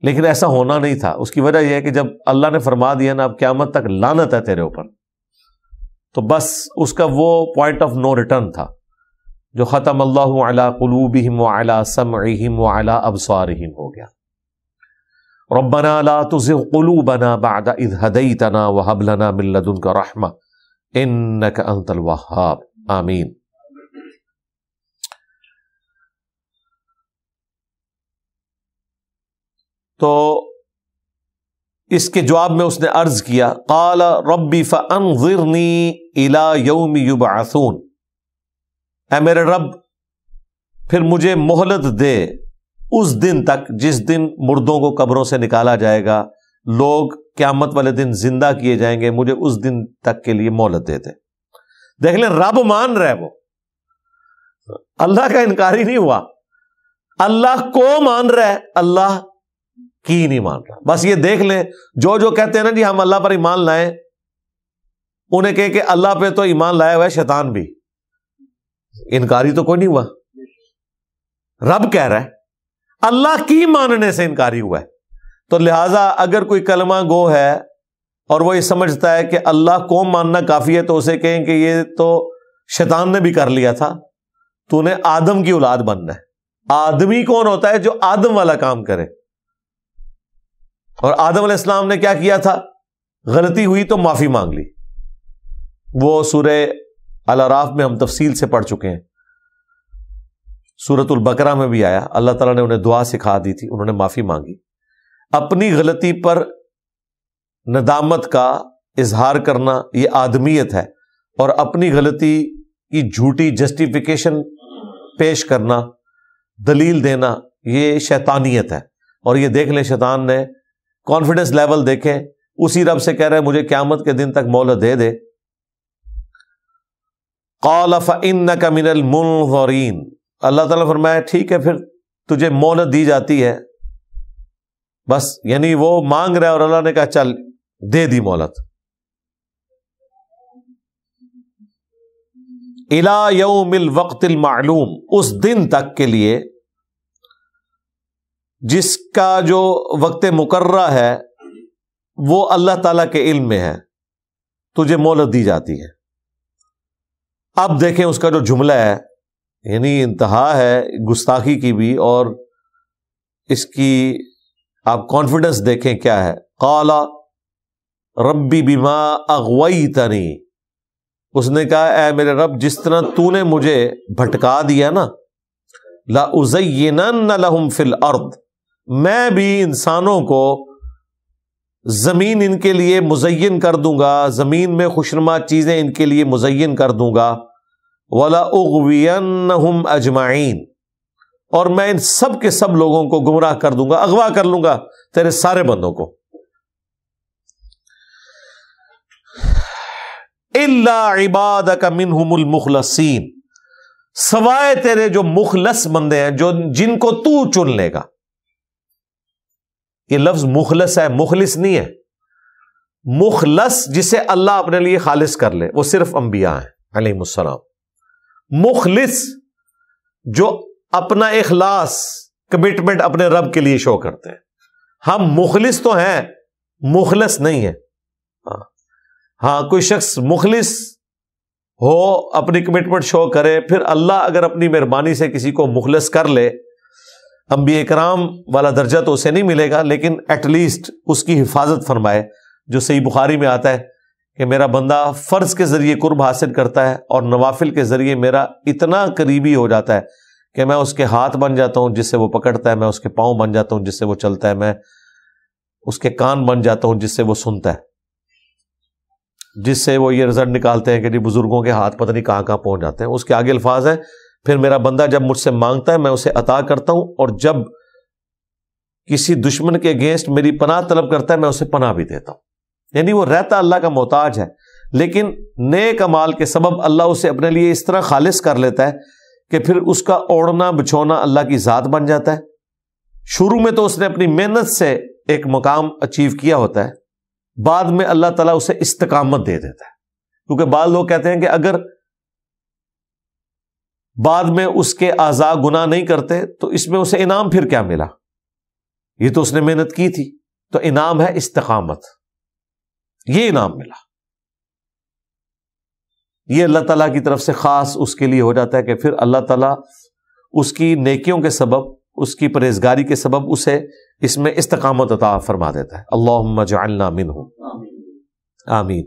لیکن ایسا ہونا نہیں تھا. اس کی وجہ یہ ہے کہ جب اللہ نے فرما دیا نا اب قیامت تک لعنت ہے تیرے اوپر، تو بس اس کا وہ پوائنٹ آف نو ریٹرن تھا جو ختم اللہ علی قلوبہم وعلی سمعہم وعلی ابصارہم ہو گیا. ربنا لا تزغ قلوبنا بعد اذ ہدیتنا وہب لنا من لدنک رحمہ انک انت الوہاب. آمین. تو اس کے جواب میں اس نے عرض کیا قال ربی فانظرنی الی یوم یبعثون، اے میرے رب پھر مجھے مہلت دے اس دن تک جس دن مردوں کو قبروں سے نکالا جائے گا، لوگ قیامت والے دن زندہ کیے جائیں گے، مجھے اس دن تک کے لیے مہلت دے دے. دیکھ لیں رب مان رہے، وہ اللہ کا انکاری نہیں ہوا، اللہ کو مان رہا ہے، اللہ کی نہیں مان رہا. بس یہ دیکھ لیں جو کہتے ہیں نا جی ہم اللہ پر ایمان لائیں، انہیں کہے کہ اللہ پہ تو ایمان لایا ہوا ہے شیطان بھی، انکاری تو کوئی نہیں ہوا. رب کہہ رہا ہے اللہ کی ماننے سے انکاری ہوا ہے. تو لہٰذا اگر کوئی کلمہ گو ہے اور وہ یہ سمجھتا ہے کہ اللہ کو ماننا کافی ہے تو اسے کہیں کہ یہ تو شیطان نے بھی کر لیا تھا، تو نے آدم کی اولاد بننا ہے. آدمی کون ہوتا ہے؟ جو آدم والا کام کرے. اور آدم علیہ السلام نے کیا کیا تھا؟ غلطی ہوئی تو معافی مانگ لی. وہ سورہ الاعراف میں ہم تفصیل سے پڑھ چکے ہیں. سورۃ البقرہ میں بھی آیا, اللہ تعالیٰ نے انہیں دعا سکھا دی تھی, انہوں نے معافی مانگی. اپنی غلطی پر ندامت کا اظہار کرنا یہ آدمیت ہے, اور اپنی غلطی کی جھوٹی جسٹیفیکیشن پیش کرنا, دلیل دینا, یہ شیطانیت ہے. اور یہ دیکھ لیں شیطان نے کانفیڈنس لیول دیکھیں, اسی رب سے کہہ رہے ہیں مجھے قیامت کے دن تک مہلت دے دے. قال فإنك من المنظرین, اللہ تعالیٰ فرمایا ٹھیک ہے پھر تجھے مہلت دی جاتی ہے. بس یعنی وہ مانگ رہا ہے اور اللہ نے کہا چل دے دی مہلت. الی یوم الوقت المعلوم, اس دن تک کے لیے جس کا جو وقت مقررہ ہے وہ اللہ تعالیٰ کے علم میں ہے, تجھے مہلت دی جاتی ہے. اب دیکھیں اس کا جو جملہ ہے, یعنی انتہا ہے گستاخی کی بھی, اور اس کی آپ کانفیڈنس دیکھیں کیا ہے. قال ربی بما اغویتنی, اس نے کہا اے میرے رب جس طرح تو نے مجھے بھٹکا دیا نا, لَأُزَيِّنَنَّ لَهُمْ فِي الْأَرْضِ, میں بھی انسانوں کو زمین ان کے لیے مزین کر دوں گا, زمین میں خوشنما چیزیں ان کے لیے مزین کر دوں گا. وَلَأُغْوِيَنَّهُمْ أَجْمَعِينَ, اور میں ان سب کے سب لوگوں کو گمراہ کر دوں گا, اغوا کر لوں گا تیرے سارے بندوں کو. إِلَّا عِبَادَكَ مِنْهُمُ الْمُخْلَصِينَ, سوائے تیرے جو مخلص بندے ہیں, جو جن کو تو چن لے گا. یہ لفظ مخلص ہے, مخلص نہیں ہے. مخلص جسے اللہ اپنے لیے خالص کر لے وہ صرف انبیاء ہیں علیہم السلام. مخلص جو اپنا اخلاص کمٹمنٹ اپنے رب کے لیے شو کرتے ہیں. ہم مخلص تو ہیں, مخلص نہیں ہے. ہاں کوئی شخص مخلص ہو, اپنی کمٹمنٹ شو کرے, پھر اللہ اگر اپنی مہربانی سے کسی کو مخلص کر لے, انبیاء کرام والا درجہ تو اسے نہیں ملے گا, لیکن ایٹ لیسٹ اس کی حفاظت فرمائے. جو صحیح بخاری میں آتا ہے کہ میرا بندہ فرض کے ذریعے قرب حاصل کرتا ہے اور نوافل کے ذریعے میرا اتنا قریبی ہو جاتا ہے کہ میں اس کے ہاتھ بن جاتا ہوں جس سے وہ پکڑتا ہے, میں اس کے پاؤں بن جاتا ہوں جس سے وہ چلتا ہے, میں اس کے کان بن جاتا ہوں جس سے وہ سنتا ہے, جس سے وہ یہ رزلٹ نکالتے ہیں کہ جی بزرگوں کے ہاتھ پتہ نہیں کہاں کہاں پہنچ جاتے ہیں. اس کے آگے الفاظ ہیں پھر میرا بندہ جب مجھ سے مانگتا ہے میں اسے عطا کرتا ہوں, اور جب کسی دشمن کے اگینسٹ میری پناہ طلب کرتا ہے میں اسے پناہ بھی دیتا ہوں. یعنی وہ رہتا اللہ کا محتاج ہے, لیکن نیک اعمال کے سبب اللہ اسے اپنے لیے اس طرح خالص کر لیتا ہے کہ پھر اس کا اوڑھنا بچھونا اللہ کی ذات بن جاتا ہے. شروع میں تو اس نے اپنی محنت سے ایک مقام اچیو کیا ہوتا ہے, بعد میں اللہ تعالیٰ اسے استقامت دے دیتا ہے. کیونکہ بعض لوگ کہتے ہیں کہ اگر بعد میں اس کے اعضاء گناہ نہیں کرتے تو اس میں اسے انعام پھر کیا ملا, یہ تو اس نے محنت کی تھی, تو انعام ہے استقامت, یہ انعام ملا. یہ اللہ تعالیٰ کی طرف سے خاص اس کے لیے ہو جاتا ہے کہ پھر اللہ تعالیٰ اس کی نیکیوں کے سبب, اس کی پرہیزگاری کے سبب اسے اس میں استقامت عطا فرما دیتا ہے. اللہم اجعلنا منہم, آمین.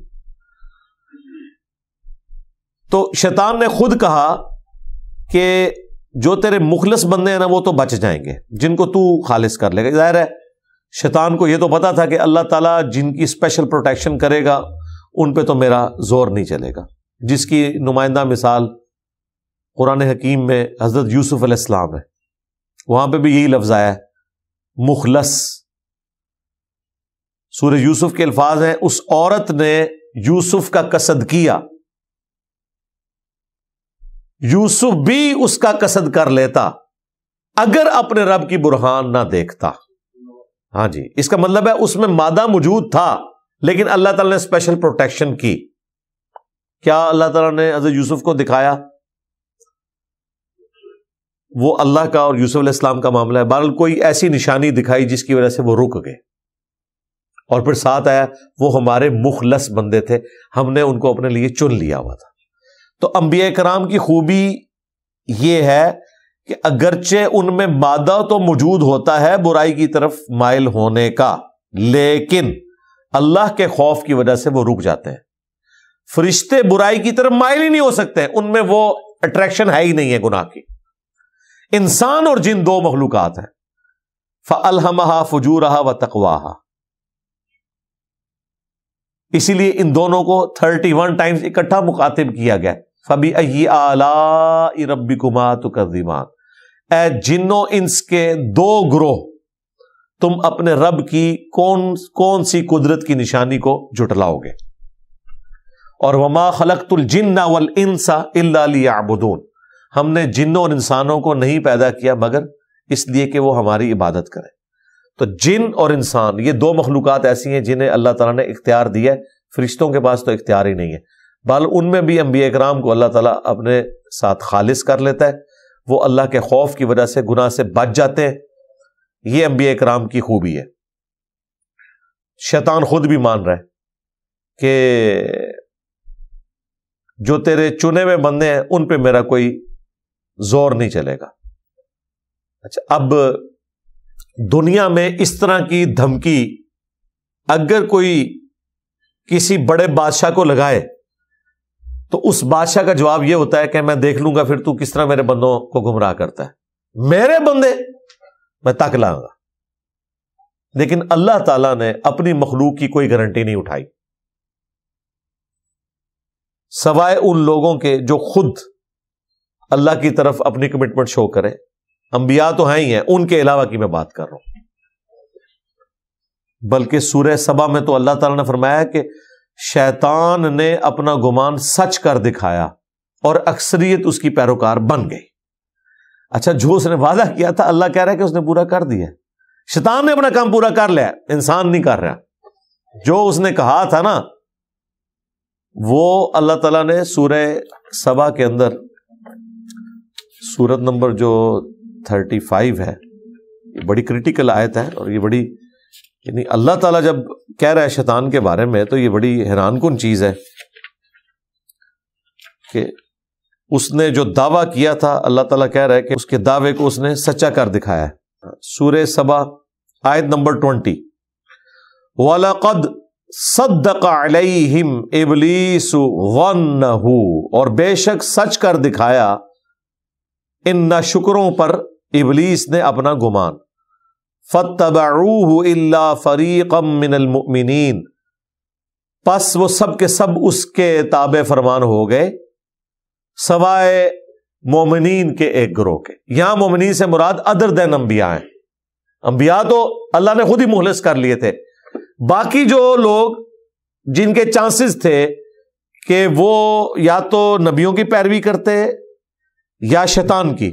تو شیطان نے خود کہا کہ جو تیرے مخلص بندے ہیں نا وہ تو بچ جائیں گے, جن کو تو خالص کر لے گا. ظاہر ہے شیطان کو یہ تو پتا تھا کہ اللہ تعالیٰ جن کی اسپیشل پروٹیکشن کرے گا ان پہ تو میرا زور نہیں چلے گا. جس کی نمائندہ مثال قرآن حکیم میں حضرت یوسف علیہ السلام ہے, وہاں پہ بھی یہی لفظ آیا ہے مخلص. سورہ یوسف کے الفاظ ہیں اس عورت نے یوسف کا قصد کیا, یوسف بھی اس کا قصد کر لیتا اگر اپنے رب کی برہان نہ دیکھتا. ہاں جی, اس کا مطلب ہے اس میں مادہ موجود تھا لیکن اللہ تعالیٰ نے اسپیشل پروٹیکشن کی. کیا اللہ تعالیٰ نے حضرت یوسف کو دکھایا؟ وہ اللہ کا اور یوسف علیہ السلام کا معاملہ ہے. بہرحال کوئی ایسی نشانی دکھائی جس کی وجہ سے وہ رک گئے, اور پھر ساتھ آیا وہ ہمارے مخلص بندے تھے, ہم نے ان کو اپنے لیے چن لیا ہوا تھا. تو انبیاء کرام کی خوبی یہ ہے کہ اگرچہ ان میں مادہ تو موجود ہوتا ہے برائی کی طرف مائل ہونے کا, لیکن اللہ کے خوف کی وجہ سے وہ رک جاتے ہیں. فرشتے برائی کی طرف مائل ہی نہیں ہو سکتے, ان میں وہ اٹریکشن ہے ہی نہیں ہے گناہ کی. انسان اور جن دو مخلوقات ہیں. فَأَلْهَمَهَا فُجُورَهَا وَتَقْوَاهَا. اسی لیے ان دونوں کو 31 ٹائمز اکٹھا مخاطب کیا گیا. فَبِأَيِّ آلَاءِ رَبِّكُمَا تُكَذِّبَانِ. اے جنوں انس کے دو گروہ, تم اپنے رب کی کون سی قدرت کی نشانی کو جھٹلاؤ گے. اور وَمَا خَلَقْتُ الْجِنَّ وَالْإِنسَ إِلَّا لِيَعْبُدُونَ. ہم نے جنوں اور انسانوں کو نہیں پیدا کیا مگر اس لیے کہ وہ ہماری عبادت کریں. تو جن اور انسان یہ دو مخلوقات ایسی ہیں جنہیں اللہ تعالیٰ نے اختیار دیا ہے. فرشتوں کے پاس تو اختیار ہی نہیں ہے, بل ان میں بھی انبیاء کرام کو اللہ تعالیٰ اپنے ساتھ خالص کر لیتا ہے. وہ اللہ کے خوف کی وجہ سے گناہ سے بچ جاتے ہیں. یہ انبیاء کرام کی خوبی ہے. شیطان خود بھی مان رہا ہے کہ جو تیرے چنے ہوئے بندے ہیں ان پہ میرا کوئی زور نہیں چلے گا. اچھا, اب دنیا میں اس طرح کی دھمکی اگر کوئی کسی بڑے بادشاہ کو لگائے تو اس بادشاہ کا جواب یہ ہوتا ہے کہ میں دیکھ لوں گا پھر تو کس طرح میرے بندوں کو گمراہ کرتا ہے. میرے بندے میں تک لاؤں گا. لیکن اللہ تعالیٰ نے اپنی مخلوق کی کوئی گارنٹی نہیں اٹھائی سوائے ان لوگوں کے جو خود اللہ کی طرف اپنی کمٹمنٹ شو کرے. انبیاء تو ہیں ہی ہیں, ان کے علاوہ کی میں بات کر رہا ہوں. بلکہ سورہ سبا میں تو اللہ تعالیٰ نے فرمایا کہ شیطان نے اپنا گمان سچ کر دکھایا اور اکثریت اس کی پیروکار بن گئی. اچھا, جو اس نے وعدہ کیا تھا اللہ کہہ رہا ہے کہ اس نے پورا کر دیا. شیطان نے اپنا کام پورا کر لیا, انسان نہیں کر رہا. جو اس نے کہا تھا نا وہ اللہ تعالیٰ نے سورہ سبا کے اندر سورت نمبر جو 35 ہے, یہ بڑی کرٹیکل آیت ہے. اور یہ بڑی یعنی اللہ تعالیٰ جب کہہ رہا ہے شیطان کے بارے میں تو یہ بڑی حیران کن چیز ہے کہ اس نے جو دعویٰ کیا تھا اللہ تعالیٰ کہہ رہا ہے کہ اس کے دعوے کو اس نے سچا کر دکھایا ہے. سورہ سبا آیت نمبر 20, وَلَقَدْ صَدَّقَ عَلَيْهِمْ إِبْلِيسُ ظَنَّهُ. اور بے شک سچ کر دکھایا ان ناشکروں پر ابلیس نے اپنا گمان. فَاتَّبَعُوهُ إِلَّا فَرِيقًا مِّنَ الْمُؤْمِنِينَ. پس وہ سب کے سب اس کے تابع فرمان ہو گئے سوائے مومنین کے ایک گروہ کے. یہاں مومنین سے مراد ادر دین انبیاء ہیں. انبیاء تو اللہ نے خود ہی مخلص کر لیے تھے. باقی جو لوگ جن کے چانسز تھے کہ وہ یا تو نبیوں کی پیروی کرتے یا شیطان کی,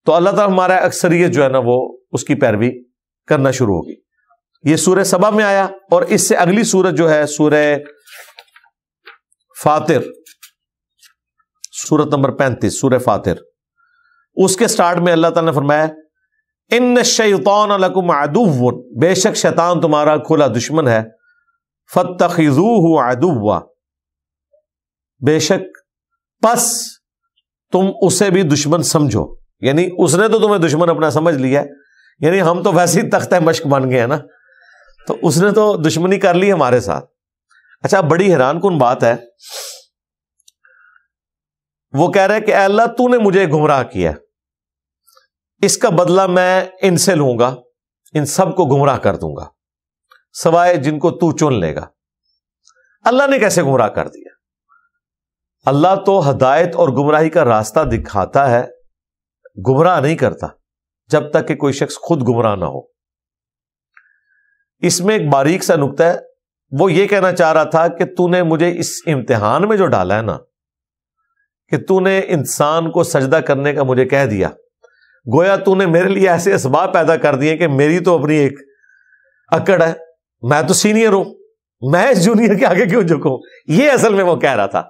تو اللہ تعالیٰ ہمارا اکثریت جو ہے نا وہ اس کی پیروی کرنا شروع ہوگی. یہ سورہ سبا میں آیا. اور اس سے اگلی سورت جو ہے سورہ فاطر, سورت نمبر 35 سورہ فاطر, اس کے سٹارٹ میں اللہ تعالیٰ نے فرمایا ان الشیطان لکم عدو. بے شک شیطان تمہارا کھلا دشمن ہے. فاتخذوہ عدوا. بے شک پس تم اسے بھی دشمن سمجھو. یعنی اس نے تو تمہیں دشمن اپنا سمجھ لیا ہے, یعنی ہم تو ویسے ہی تختہ مشق بن گئے ہیں نا, تو اس نے تو دشمنی کر لی ہمارے ساتھ. اچھا, بڑی حیران کن بات ہے. وہ کہہ رہے کہ اے اللہ تو نے مجھے گمراہ کیا, اس کا بدلہ میں ان سے لوں گا, ان سب کو گمراہ کر دوں گا سوائے جن کو تو چن لے گا. اللہ نے کیسے گمراہ کر دیا؟ اللہ تو ہدایت اور گمراہی کا راستہ دکھاتا ہے, گمراہ نہیں کرتا جب تک کہ کوئی شخص خود گمراہ نہ ہو. اس میں ایک باریک سا نکتہ ہے. وہ یہ کہنا چاہ رہا تھا کہ تو نے مجھے اس امتحان میں جو ڈالا ہے نا, کہ تو نے انسان کو سجدہ کرنے کا مجھے کہہ دیا, گویا تو نے میرے لیے ایسے اسباب پیدا کر دیے کہ میری تو اپنی ایک اکڑ ہے, میں تو سینئر ہوں, میں اس جونیئر کے آگے کیوں جھکوں. یہ اصل میں وہ کہہ رہا تھا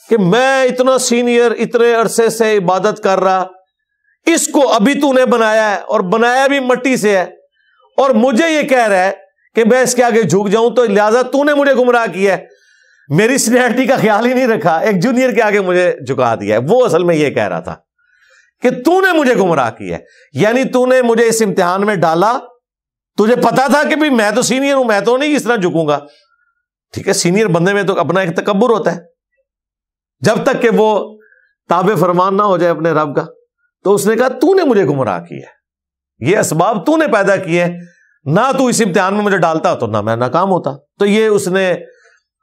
کہ میں اتنا سینئر, اتنے عرصے سے عبادت کر رہا, اس کو ابھی تو نے بنایا ہے اور بنایا بھی مٹی سے ہے, اور مجھے یہ کہہ رہا ہے کہ میں اس کے آگے جھک جاؤں, تو لہذا تو نے مجھے گمراہ کیا ہے, میری سینئرٹی کا خیال ہی نہیں رکھا, ایک جونیئر کے آگے مجھے جھکا دیا ہے. وہ اصل میں یہ کہہ رہا تھا کہ تو نے مجھے گمراہ کیا ہے, یعنی تو نے مجھے اس امتحان میں ڈالا تجھے پتا تھا کہ بھی میں تو سینئر ہوں، میں تو نہیں اس طرح جھکوں گا. ٹھیک ہے، سینئر بندے میں تو اپنا ایک تکبر ہوتا ہے، جب تک کہ وہ تابع فرمان نہ ہو جائے اپنے رب کا. تو اس نے کہا تو نے مجھے گمراہ کیا ہے، یہ اسباب تو نے پیدا کیے ہیں، نہ تو اس امتحان میں مجھے ڈالتا تو نہ میں ناکام ہوتا. تو یہ اس نے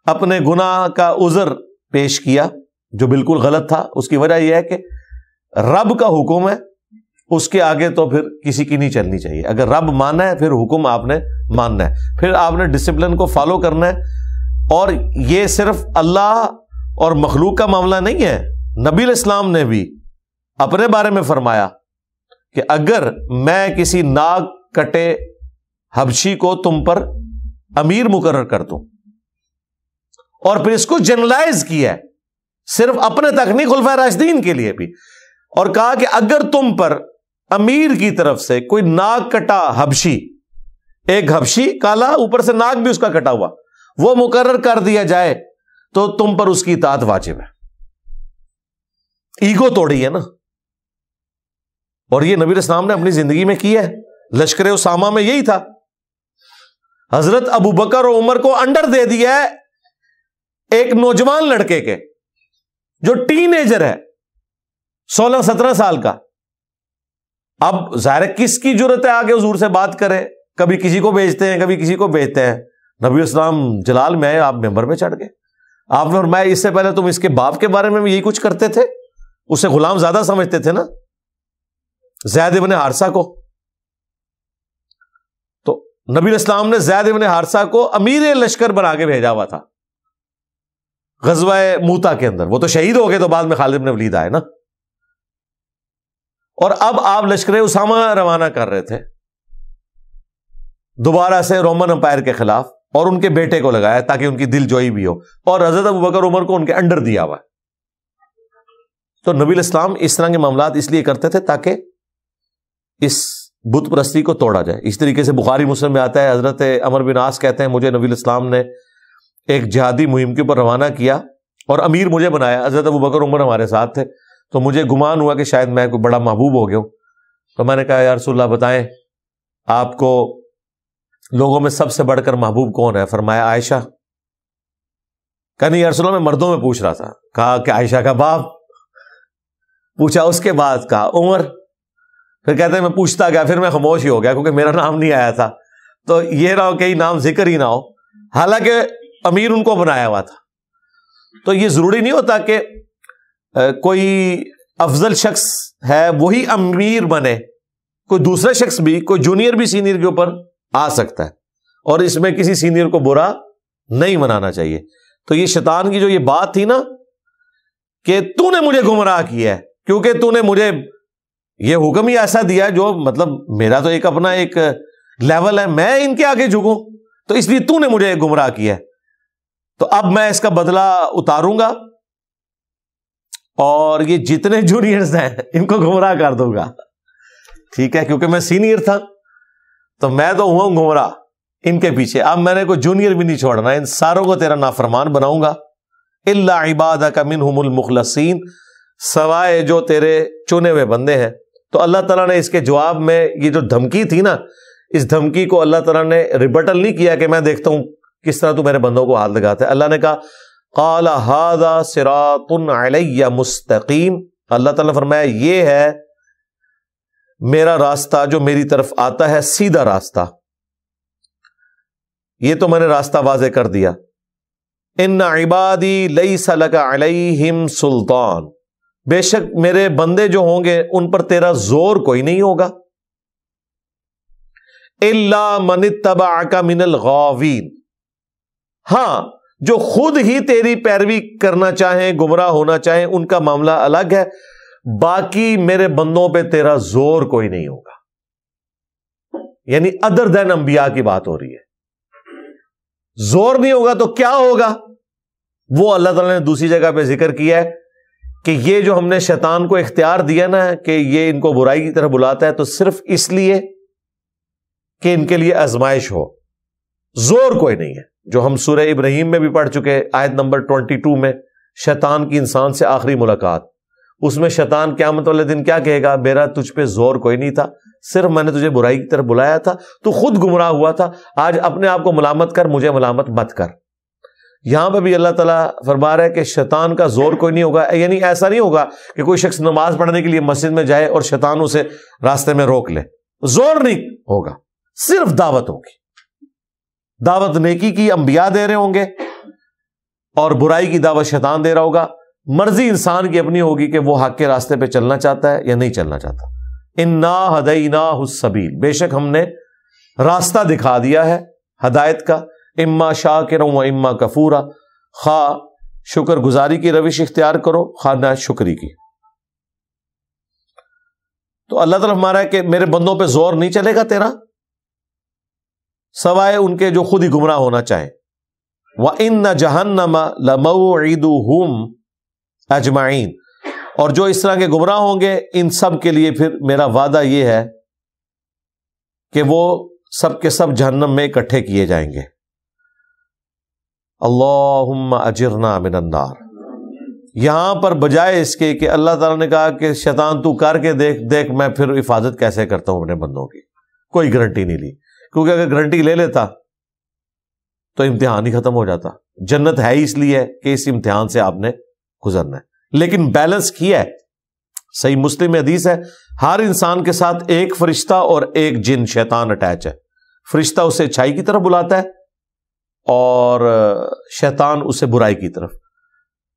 اپنے گناہ کا عذر پیش کیا جو بالکل غلط تھا. اس کی وجہ یہ ہے کہ رب کا حکم ہے، اس کے آگے تو پھر کسی کی نہیں چلنی چاہیے. اگر رب مانا ہے پھر حکم آپ نے ماننا ہے، پھر آپ نے ڈسپلن کو فالو کرنا ہے. اور یہ صرف اللہ اور مخلوق کا معاملہ نہیں ہے. نبی علیہ السلام نے بھی اپنے بارے میں فرمایا کہ اگر میں کسی ناک کٹے حبشی کو تم پر امیر مقرر کر دوں، اور پھر اس کو جنرلائز کیا ہے صرف اپنے تک نہیں، خلفائے راشدین کے لیے بھی، اور کہا کہ اگر تم پر امیر کی طرف سے کوئی ناک کٹا حبشی، ایک حبشی کالا اوپر سے ناک بھی اس کا کٹا ہوا، وہ مقرر کر دیا جائے تو تم پر اس کی اطاعت واجب ہے. ایگو توڑی ہے نا. اور یہ نبی علیہ السلام نے اپنی زندگی میں کی ہے. لشکر اسامہ میں یہی تھا. حضرت ابو بکر اور عمر کو انڈر دے دیا ہے ایک نوجوان لڑکے کے جو ٹین ایجر ہے، 16-17 سال کا. اب ظاہر کس کی جرت ہے آگے حضور سے بات کرے؟ کبھی کسی کو بھیجتے ہیں، کبھی کسی کو بھیجتے ہیں. نبی اسلام جلال میں آپ ممبر پہ چڑھ گئے. آپ نے فرمایا اس سے پہلے تم اس کے باپ کے بارے میں بھی یہی کچھ کرتے تھے. اسے غلام زیادہ سمجھتے تھے نا، زید ابن حارثہ کو. تو نبی علیہ السلام نے زید ابن حارثہ کو امیر لشکر بنا کے بھیجا ہوا تھا غزوہ موتا کے اندر. وہ تو شہید ہو گئے تو بعد میں خالد بن ولید آئے نا. اور اب آپ لشکر اسامہ روانہ کر رہے تھے دوبارہ سے رومن امپائر کے خلاف، اور ان کے بیٹے کو لگایا تاکہ ان کی دل جوئی بھی ہو، اور حضرت ابوبکر عمر کو ان کے انڈر دیا ہوا. تو نبی علیہ السلام اس طرح کے معاملات اس لیے کرتے تھے تاکہ اس بت پرستی کو توڑا جائے. اس طریقے سے بخاری مسلم میں آتا ہے، حضرت عمر بن عاص کہتے ہیں مجھے نبی علیہ السلام نے ایک جہادی مہم کے اوپر روانہ کیا اور امیر مجھے بنایا. حضرت ابوبکر عمر ہمارے ساتھ تھے، تو مجھے گمان ہوا کہ شاید میں کوئی بڑا محبوب ہو گیا ہوں. تو میں نے کہا یا رسول اللہ بتائیں آپ کو لوگوں میں سب سے بڑھ کر محبوب کون ہے؟ فرمایا عائشہ. کہا نہیں یا رسول اللہ میں مردوں میں پوچھ رہا تھا. کہا کہ عائشہ کا باپ. پوچھا اس کے بعد کہا عمر. پھر کہتے ہیں میں پوچھتا گیا، پھر میں خاموش ہی ہو گیا کیونکہ میرا نام نہیں آیا تھا. تو یہ رہا کہ نام ذکر ہی نہ ہو، حالانکہ امیر ان کو بنایا ہوا تھا. تو یہ ضروری نہیں ہوتا کہ کوئی افضل شخص ہے وہی امیر بنے. کوئی دوسرا شخص بھی، کوئی جونیئر بھی سینئر کے اوپر آ سکتا ہے، اور اس میں کسی سینئر کو برا نہیں منانا چاہیے. تو یہ شیطان کی جو یہ بات تھی نا کہ تو نے مجھے گمراہ کیا ہے کیونکہ تو نے مجھے یہ حکم ہی ایسا دیا جو مطلب میرا تو ایک اپنا ایک لیول ہے، میں ان کے آگے جھکوں، تو اس لیے تو نے مجھے گمراہ کیا ہے. تو اب میں اس کا بدلہ اتاروں گا اور یہ جتنے جونیئرز ہیں ان کو گمراہ کر دوں گا. ٹھیک ہے، کیونکہ میں سینئر تھا تو میں تو ہوں گمراہ ان کے پیچھے. اب میں نے کوئی جونیئر بھی نہیں چھوڑنا، ان ساروں کو تیرا نافرمان بناؤں گا. الا عبادک منہم المخلصین، سوائے جو تیرے چنے ہوئے بندے ہیں. تو اللہ تعالیٰ نے اس کے جواب میں یہ جو دھمکی تھی نا، اس دھمکی کو اللہ تعالیٰ نے ریبٹل نہیں کیا کہ میں دیکھتا ہوں کس طرح تو میرے بندوں کو ہاتھ لگاتا ہے. اللہ نے کہا قال ھذا صراط علی مستقیم. اللہ تعالیٰ نے فرمایا یہ ہے میرا راستہ جو میری طرف آتا ہے، سیدھا راستہ. یہ تو میں نے راستہ واضح کر دیا. ان عبادی لیس لک علیہم سلطان، بے شک میرے بندے جو ہوں گے ان پر تیرا زور کوئی نہیں ہوگا. الا من اتبعک من الغاوین، ہاں جو خود ہی تیری پیروی کرنا چاہیں، گمراہ ہونا چاہیں، ان کا معاملہ الگ ہے. باقی میرے بندوں پہ تیرا زور کوئی نہیں ہوگا. یعنی ادر دین انبیاء کی بات ہو رہی ہے. زور نہیں ہوگا تو کیا ہوگا؟ وہ اللہ تعالیٰ نے دوسری جگہ پہ ذکر کیا ہے کہ یہ جو ہم نے شیطان کو اختیار دیا نا کہ یہ ان کو برائی کی طرف بلاتا ہے، تو صرف اس لیے کہ ان کے لیے آزمائش ہو، زور کوئی نہیں ہے. جو ہم سورہ ابراہیم میں بھی پڑھ چکے، آیت نمبر 22 میں شیطان کی انسان سے آخری ملاقات. اس میں شیطان قیامت والے دن کیا کہے گا؟ میرا تجھ پہ زور کوئی نہیں تھا، صرف میں نے تجھے برائی کی طرف بلایا تھا، تو خود گمراہ ہوا تھا، آج اپنے آپ کو ملامت کر، مجھے ملامت مت کر۔ یہاں پہ بھی اللہ تعالیٰ فرما رہا ہے کہ شیطان کا زور کوئی نہیں ہوگا، یعنی ایسا نہیں ہوگا کہ کوئی شخص نماز پڑھنے کے لیے مسجد میں جائے اور شیطان اسے راستے میں روک لے، زور نہیں ہوگا، صرف دعوت ہوگی، دعوت نیکی کی انبیاء دے رہے ہوں گے اور برائی کی دعوت شیطان دے رہا ہوگا۔ مرضی انسان کی اپنی ہوگی کہ وہ حق کے راستے پہ چلنا چاہتا ہے یا نہیں چلنا چاہتا۔ انا ہدیناہ السبیل، بے شک ہم نے راستہ دکھا دیا ہے ہدایت کا، اما شاکرا و اما کفورا، خواہ شکر گزاری کی روش اختیار کرو خواہ نہ شکری کی۔ تو اللہ تعالیٰ ہمارا ہے کہ میرے بندوں پہ زور نہیں چلے گا تیرا، سوائے ان کے جو خود ہی گمراہ ہونا چاہیں۔ وَإِنَّ جَهَنَّمَ لَمَوْعِدُهُمْ اجمعین، اور جو اس طرح کے گمراہ ہوں گے ان سب کے لیے پھر میرا وعدہ یہ ہے کہ وہ سب کے سب جہنم میں اکٹھے کیے جائیں گے۔ اللہم اجرنا من النار، یہاں پر بجائے اس کے کہ اللہ تعالیٰ نے کہا کہ شیطان تو کر کے دیکھ میں پھر حفاظت کیسے کرتا ہوں اپنے بندوں کی، کوئی گارنٹی نہیں لی، کیونکہ اگر گارنٹی لے لیتا تو امتحان ہی ختم ہو جاتا۔ جنت ہے اس لیے کہ اس امتحان سے آپ نے گزرنا ہے، لیکن بیلنس کیا ہے۔ صحیح مسلم میں حدیث ہے، ہر انسان کے ساتھ ایک فرشتہ اور ایک جن شیطان اٹیچ ہے۔ فرشتہ اسے اچھائی کی طرف بلاتا ہے اور شیطان اسے برائی کی طرف۔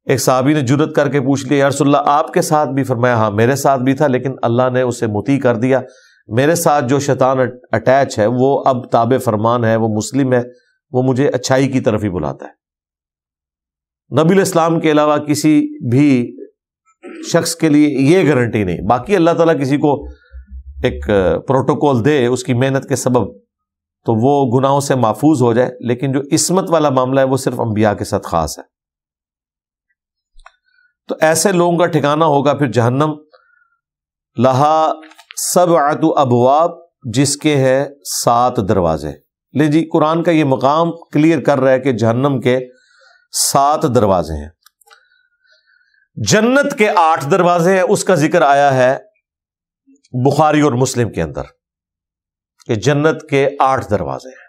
ایک صحابی نے جرت کر کے پوچھ لیا، یا رسول اللہ آپ کے ساتھ بھی؟ فرمایا ہاں میرے ساتھ بھی تھا، لیکن اللہ نے اسے مطیع کر دیا، میرے ساتھ جو شیطان اٹیچ ہے وہ اب تابع فرمان ہے، وہ مسلم ہے، وہ مجھے اچھائی کی طرف ہی بلاتا ہے۔ نبی علیہ السلام کے علاوہ کسی بھی شخص کے لیے یہ گارنٹی نہیں۔ باقی اللہ تعالیٰ کسی کو ایک پروٹوکول دے اس کی محنت کے سبب تو وہ گناہوں سے محفوظ ہو جائے، لیکن جو عصمت والا معاملہ ہے وہ صرف انبیاء کے ساتھ خاص ہے۔ تو ایسے لوگوں کا ٹھکانہ ہوگا پھر جہنم، لہا سبعۃ ابواب، جس کے ہے 7 دروازے۔ لے جی، قرآن کا یہ مقام کلیئر کر رہا ہے کہ جہنم کے 7 دروازے ہیں۔ جنت کے 8 دروازے ہیں، اس کا ذکر آیا ہے بخاری اور مسلم کے اندر کہ جنت کے 8 دروازے ہیں،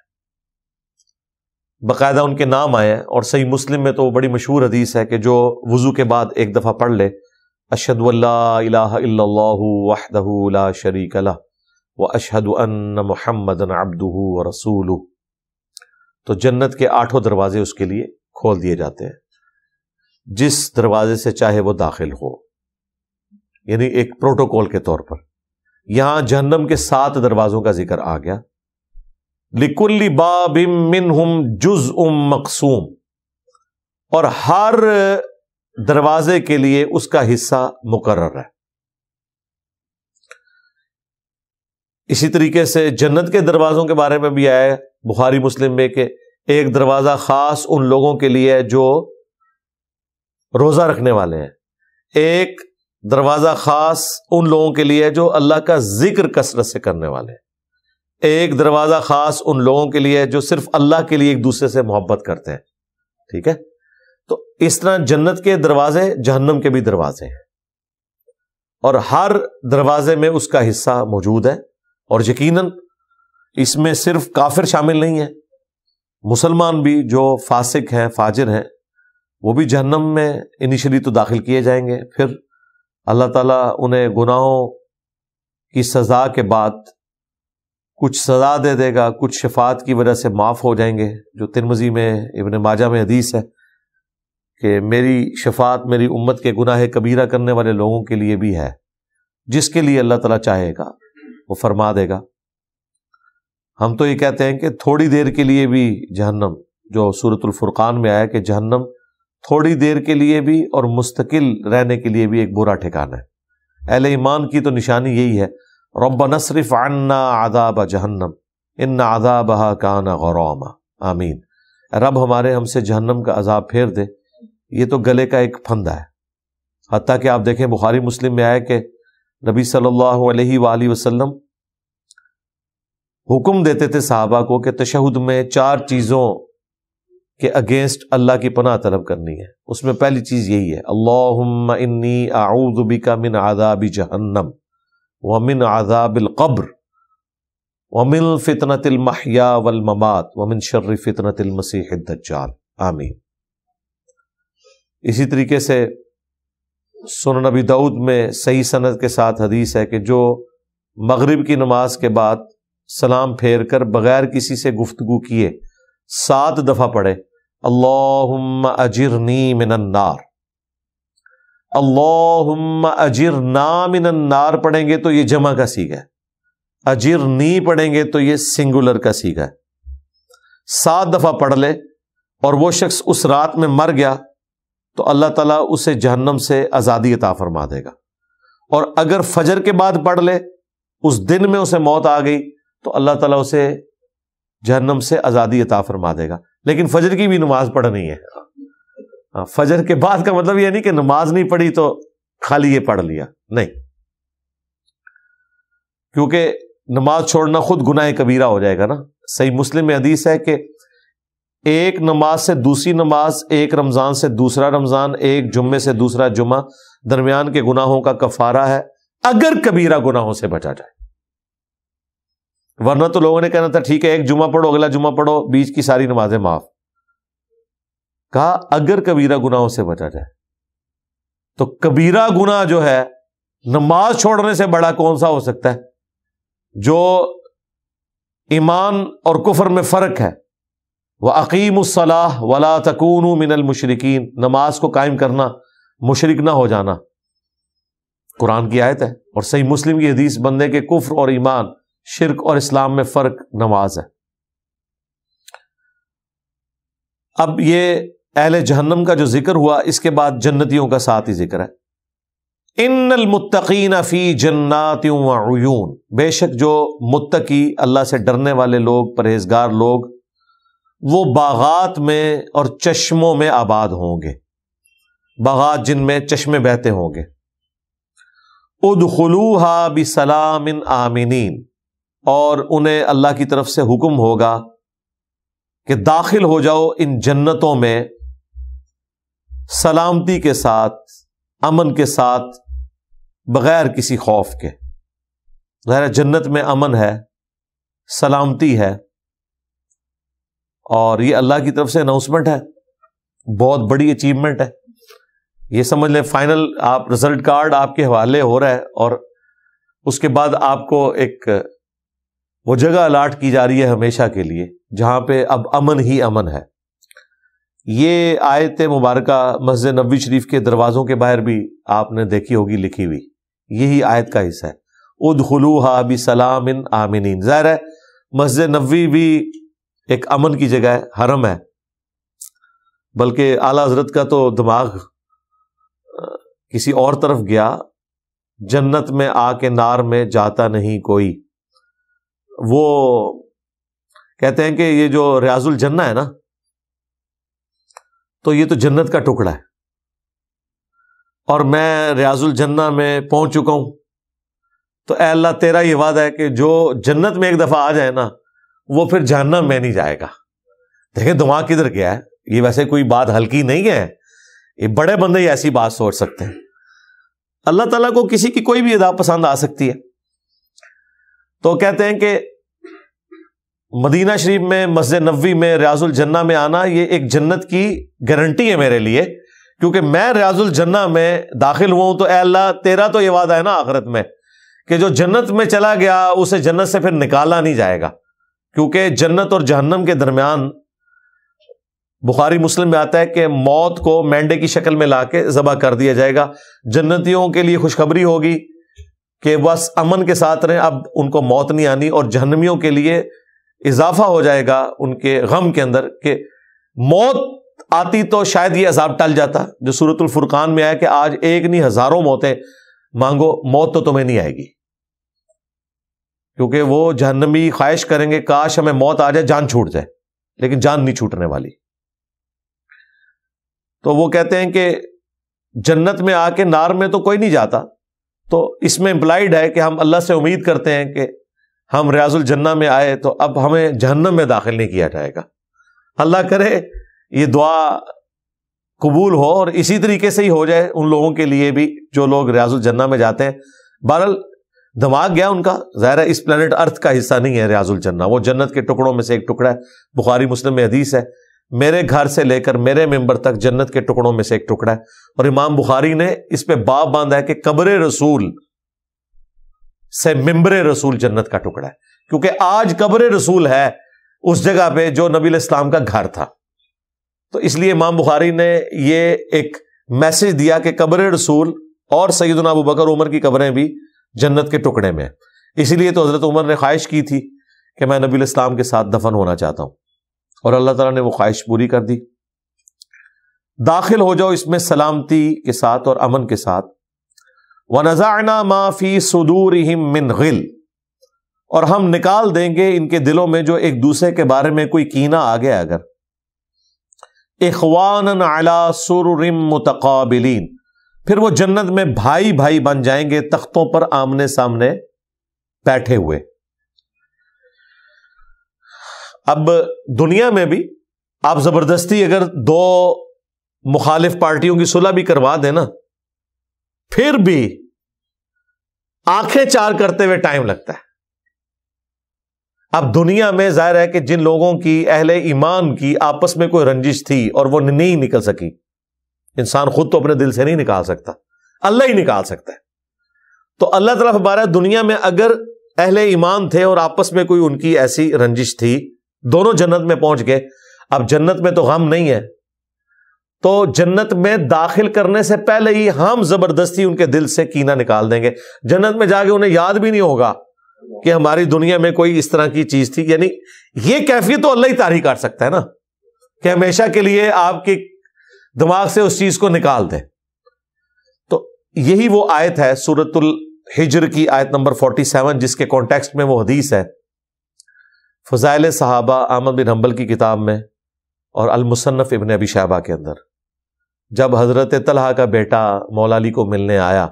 باقاعدہ ان کے نام آئے ہیں۔ اور صحیح مسلم میں تو بڑی مشہور حدیث ہے کہ جو وضو کے بعد ایک دفعہ پڑھ لے، اشہد ان لا الہ الا اللہ وحدہ لا شریک لہ واشہد ان محمدا عبدہ ورسولہ، تو جنت کے 8 دروازے اس کے لیے کھول دیے جاتے ہیں، جس دروازے سے چاہے وہ داخل ہو، یعنی ایک پروٹوکول کے طور پر۔ یہاں جہنم کے 7 دروازوں کا ذکر آ گیا۔ لِكُلِّ بَابٍ مِّنْهُمْ جُزْءٌ مَقْسُوم، اور ہر دروازے کے لیے اس کا حصہ مقرر ہے۔ اسی طریقے سے جنت کے دروازوں کے بارے میں بھی آیا ہے بخاری مسلم میں کہ ایک دروازہ خاص ان لوگوں کے لیے ہے جو روزہ رکھنے والے ہیں، ایک دروازہ خاص ان لوگوں کے لیے جو اللہ کا ذکر کثرت سے کرنے والے ہیں، ایک دروازہ خاص ان لوگوں کے لیے جو صرف اللہ کے لیے ایک دوسرے سے محبت کرتے ہیں۔ ٹھیک ہے، تو اس طرح جنت کے دروازے جہنم کے بھی دروازے ہیں، اور ہر دروازے میں اس کا حصہ موجود ہے۔ اور یقیناً اس میں صرف کافر شامل نہیں ہے، مسلمان بھی جو فاسق ہیں فاجر ہیں وہ بھی جہنم میں انیشلی تو داخل کیے جائیں گے، پھر اللہ تعالیٰ انہیں گناہوں کی سزا کے بعد کچھ سزا دے دے گا، کچھ شفاعت کی وجہ سے معاف ہو جائیں گے، جو ترمذی میں ابن ماجہ میں حدیث ہے کہ میری شفاعت میری امت کے گناہ کبیرہ کرنے والے لوگوں کے لیے بھی ہے، جس کے لیے اللہ تعالیٰ چاہے گا وہ فرما دے گا۔ ہم تو یہ کہتے ہیں کہ تھوڑی دیر کے لیے بھی جہنم، جو سورۃ الفرقان میں آیا کہ جہنم تھوڑی دیر کے لیے بھی اور مستقل رہنے کے لیے بھی ایک برا ٹھکانہ ہے۔ اہل ایمان کی تو نشانی یہی ہے، ربنا اصرف عنا عذاب جہنم ان عذابها کان غراما، آمین۔ رب ہمارے ہم سے جہنم کا عذاب پھیر دے، یہ تو گلے کا ایک پھندا ہے۔ حتیٰ کہ آپ دیکھیں بخاری مسلم میں آیا کہ نبی صلی اللہ علیہ وآلہ وسلم حکم دیتے تھے صحابہ کو کہ تشہد میں 4 چیزوں کے اگینسٹ اللہ کی پناہ طلب کرنی ہے۔ اس میں پہلی چیز یہی ہے، اللہم انی اعوذ بک من عذاب جہنم ومن عذاب القبر ومن فتنة المحیا والممات ومن شر فتنة المسیح الدجال آمین۔ اسی طریقے سے سنن نبی داؤد میں صحیح سند کے ساتھ حدیث ہے کہ جو مغرب کی نماز کے بعد سلام پھیر کر بغیر کسی سے گفتگو کیے 7 دفعہ پڑھے اللہم اجرنی من النار، اللہم اجرنا من النار پڑھیں گے تو یہ جمع کا صیغہ ہے، اجرنی پڑھیں گے تو یہ سنگولر کا صیغہ ہے۔ 7 دفعہ پڑھ لے اور وہ شخص اس رات میں مر گیا تو اللہ تعالیٰ اسے جہنم سے آزادی عطا فرما دے گا، اور اگر فجر کے بعد پڑھ لے اس دن میں اسے موت آ گئی تو اللہ تعالیٰ اسے جہنم سے آزادی عطا فرما دے گا۔ لیکن فجر کی بھی نماز پڑھنی ہے، فجر کے بعد کا مطلب یہ نہیں کہ نماز نہیں پڑھی تو خالی یہ پڑھ لیا، نہیں، کیونکہ نماز چھوڑنا خود گناہ کبیرہ ہو جائے گا نا۔ صحیح مسلم میں حدیث ہے کہ ایک نماز سے دوسری نماز، ایک رمضان سے دوسرا رمضان، ایک جمعے سے دوسرا جمعہ درمیان کے گناہوں کا کفارہ ہے اگر کبیرہ گناہوں سے بچا جائے، ورنہ تو لوگوں نے کہنا تھا ٹھیک ہے ایک جمعہ پڑھو اگلا جمعہ پڑھو بیچ کی ساری نمازیں معاف، کہا اگر کبیرہ گناہوں سے بچا جائے۔ تو کبیرہ گناہ جو ہے نماز چھوڑنے سے بڑا کون سا ہو سکتا ہے؟ جو ایمان اور کفر میں فرق ہے، وَأَقِيمُوا الصَّلَاةَ وَلَا تَكُونُوا مِنَ الْمُشْرِكِينَ، نماز کو قائم کرنا، مشرک نہ ہو جانا، قرآن کی آیت ہے، اور صحیح مسلم کی حدیث بندے کے کفر اور ایمان، شرک اور اسلام میں فرق نماز ہے۔ اب یہ اہل جہنم کا جو ذکر ہوا، اس کے بعد جنتیوں کا ساتھ ہی ذکر ہے۔ ان المتقین فی جنات وعیون، بے شک جو متقی اللہ سے ڈرنے والے لوگ، پرہیزگار لوگ، وہ باغات میں اور چشموں میں آباد ہوں گے، باغات جن میں چشمے بہتے ہوں گے۔ ادخلوها بسلام آمنین، اور انہیں اللہ کی طرف سے حکم ہوگا کہ داخل ہو جاؤ ان جنتوں میں سلامتی کے ساتھ، امن کے ساتھ، بغیر کسی خوف کے۔ ظاہر جنت میں امن ہے، سلامتی ہے، اور یہ اللہ کی طرف سے اناؤنسمنٹ ہے، بہت بڑی اچیومنٹ ہے۔ یہ سمجھ لیں فائنل آپ رزلٹ کارڈ آپ کے حوالے ہو رہا ہے، اور اس کے بعد آپ کو ایک وہ جگہ الاٹ کی جا رہی ہے ہمیشہ کے لیے جہاں پہ اب امن ہی امن ہے۔ یہ آیت مبارکہ مسجد نبوی شریف کے دروازوں کے باہر بھی آپ نے دیکھی ہوگی لکھی ہوئی، یہی آیت کا حصہ ہے، ادخلوها بسلام آمنین۔ ظاہر ہے مسجد نبوی بھی ایک امن کی جگہ ہے، حرم ہے، بلکہ اعلیٰ حضرت کا تو دماغ کسی اور طرف گیا، جنت میں آ کے نار میں جاتا نہیں کوئی۔ وہ کہتے ہیں کہ یہ جو ریاض الجنہ ہے نا، تو یہ تو جنت کا ٹکڑا ہے، اور میں ریاض الجنہ میں پہنچ چکا ہوں، تو اے اللہ تیرا یہ وعدہ ہے کہ جو جنت میں ایک دفعہ آ جائے نا وہ پھر جہنم میں نہیں جائے گا۔ دیکھیں دماغ کدھر گیا ہے، یہ ویسے کوئی بات ہلکی نہیں ہے، یہ بڑے بندے ہی ایسی بات سوچ سکتے ہیں۔ اللہ تعالیٰ کو کسی کی کوئی بھی ادا پسند آ سکتی ہے۔ تو کہتے ہیں کہ مدینہ شریف میں، مسجد نبوی میں، ریاض الجنہ میں آنا یہ ایک جنت کی گارنٹی ہے میرے لیے، کیونکہ میں ریاض الجنہ میں داخل ہوا ہوں، تو اے اللہ تیرا تو یہ وعدہ ہے نا آخرت میں کہ جو جنت میں چلا گیا اسے جنت سے پھر نکالا نہیں جائے گا، کیونکہ جنت اور جہنم کے درمیان بخاری مسلم میں آتا ہے کہ موت کو مینڈے کی شکل میں لا کے ذبح کر دیا جائے گا۔ جنتیوں کے لیے خوشخبری ہوگی کہ بس امن کے ساتھ رہیں، اب ان کو موت نہیں آنی، اور جہنمیوں کے لیے اضافہ ہو جائے گا ان کے غم کے اندر کہ موت آتی تو شاید یہ عذاب ٹل جاتا، جو سورۃ الفرقان میں آیا کہ آج ایک نہیں ہزاروں موتیں مانگو، موت تو تمہیں نہیں آئے گی، کیونکہ وہ جہنمی خواہش کریں گے کاش ہمیں موت آ جائے، جان چھوٹ جائے، لیکن جان نہیں چھوٹنے والی۔ تو وہ کہتے ہیں کہ جنت میں آ کے نار میں تو کوئی نہیں جاتا، تو اس میں امپلائڈ ہے کہ ہم اللہ سے امید کرتے ہیں کہ ہم ریاض الجنہ میں آئے تو اب ہمیں جہنم میں داخل نہیں کیا جائے گا۔ اللہ کرے یہ دعا قبول ہو، اور اسی طریقے سے ہی ہو جائے ان لوگوں کے لیے بھی جو لوگ ریاض الجنہ میں جاتے ہیں۔ بہرحال دماغ گیا ان کا، ظاہر ہے اس پلانٹ ارتھ کا حصہ نہیں ہے ریاض الجنہ، وہ جنت کے ٹکڑوں میں سے ایک ٹکڑا ہے، بخاری مسلم میں حدیث ہے، میرے گھر سے لے کر میرے ممبر تک جنت کے ٹکڑوں میں سے ایک ٹکڑا ہے، اور امام بخاری نے اس پہ باب باندھا ہے کہ قبر رسول سے ممبر رسول جنت کا ٹکڑا ہے، کیونکہ آج قبر رسول ہے اس جگہ پہ جو نبی علیہ السلام کا گھر تھا، تو اس لیے امام بخاری نے یہ ایک میسج دیا کہ قبر رسول اور سیدنا ابو بکر عمر کی قبریں بھی جنت کے ٹکڑے میں، اسی لیے تو حضرت عمر نے خواہش کی تھی کہ میں نبی علیہ السلام کے ساتھ دفن ہونا چاہتا ہوں، اور اللہ تعالیٰ نے وہ خواہش پوری کر دی۔ داخل ہو جاؤ اس میں سلامتی کے ساتھ اور امن کے ساتھ۔ وَنَزَعْنَا مَا فِي صُدُورِهِم مِّنْ غِلٍّ، اور ہم نکال دیں گے ان کے دلوں میں جو ایک دوسرے کے بارے میں کوئی کینہ آ گیا اگر، اخواناً علی سرر متقابلین، پھر وہ جنت میں بھائی بھائی بن جائیں گے تختوں پر آمنے سامنے بیٹھے ہوئے۔ اب دنیا میں بھی آپ زبردستی اگر دو مخالف پارٹیوں کی صلح بھی کروا دیں نا، پھر بھی آنکھیں چار کرتے ہوئے ٹائم لگتا ہے۔ اب دنیا میں ظاہر ہے کہ جن لوگوں کی اہل ایمان کی آپس میں کوئی رنجش تھی اور وہ نہیں نکل سکی، انسان خود تو اپنے دل سے نہیں نکال سکتا، اللہ ہی نکال سکتا ہے، تو اللہ تعالیٰ فرمایا دنیا میں اگر اہل ایمان تھے اور آپس میں کوئی ان کی ایسی رنجش تھی، دونوں جنت میں پہنچ گئے، اب جنت میں تو غم نہیں ہے، تو جنت میں داخل کرنے سے پہلے ہی ہم زبردستی ان کے دل سے کینہ نکال دیں گے، جنت میں جا کے انہیں یاد بھی نہیں ہوگا کہ ہماری دنیا میں کوئی اس طرح کی چیز تھی، یعنی یہ کیفیت تو اللہ ہی طاری کر سکتا ہے نا، کہ ہمیشہ کے لیے آپ کے دماغ سے اس چیز کو نکال دے۔ تو یہی وہ آیت ہے سورۃ الحجر کی آیت نمبر 47، جس کے کانٹیکسٹ میں وہ حدیث ہے فضائل صحابہ احمد بن حنبل کی کتاب میں اور المصنف ابن ابی شیبہ کے اندر، جب حضرت طلحہ کا بیٹا مولا علی کو ملنے آیا،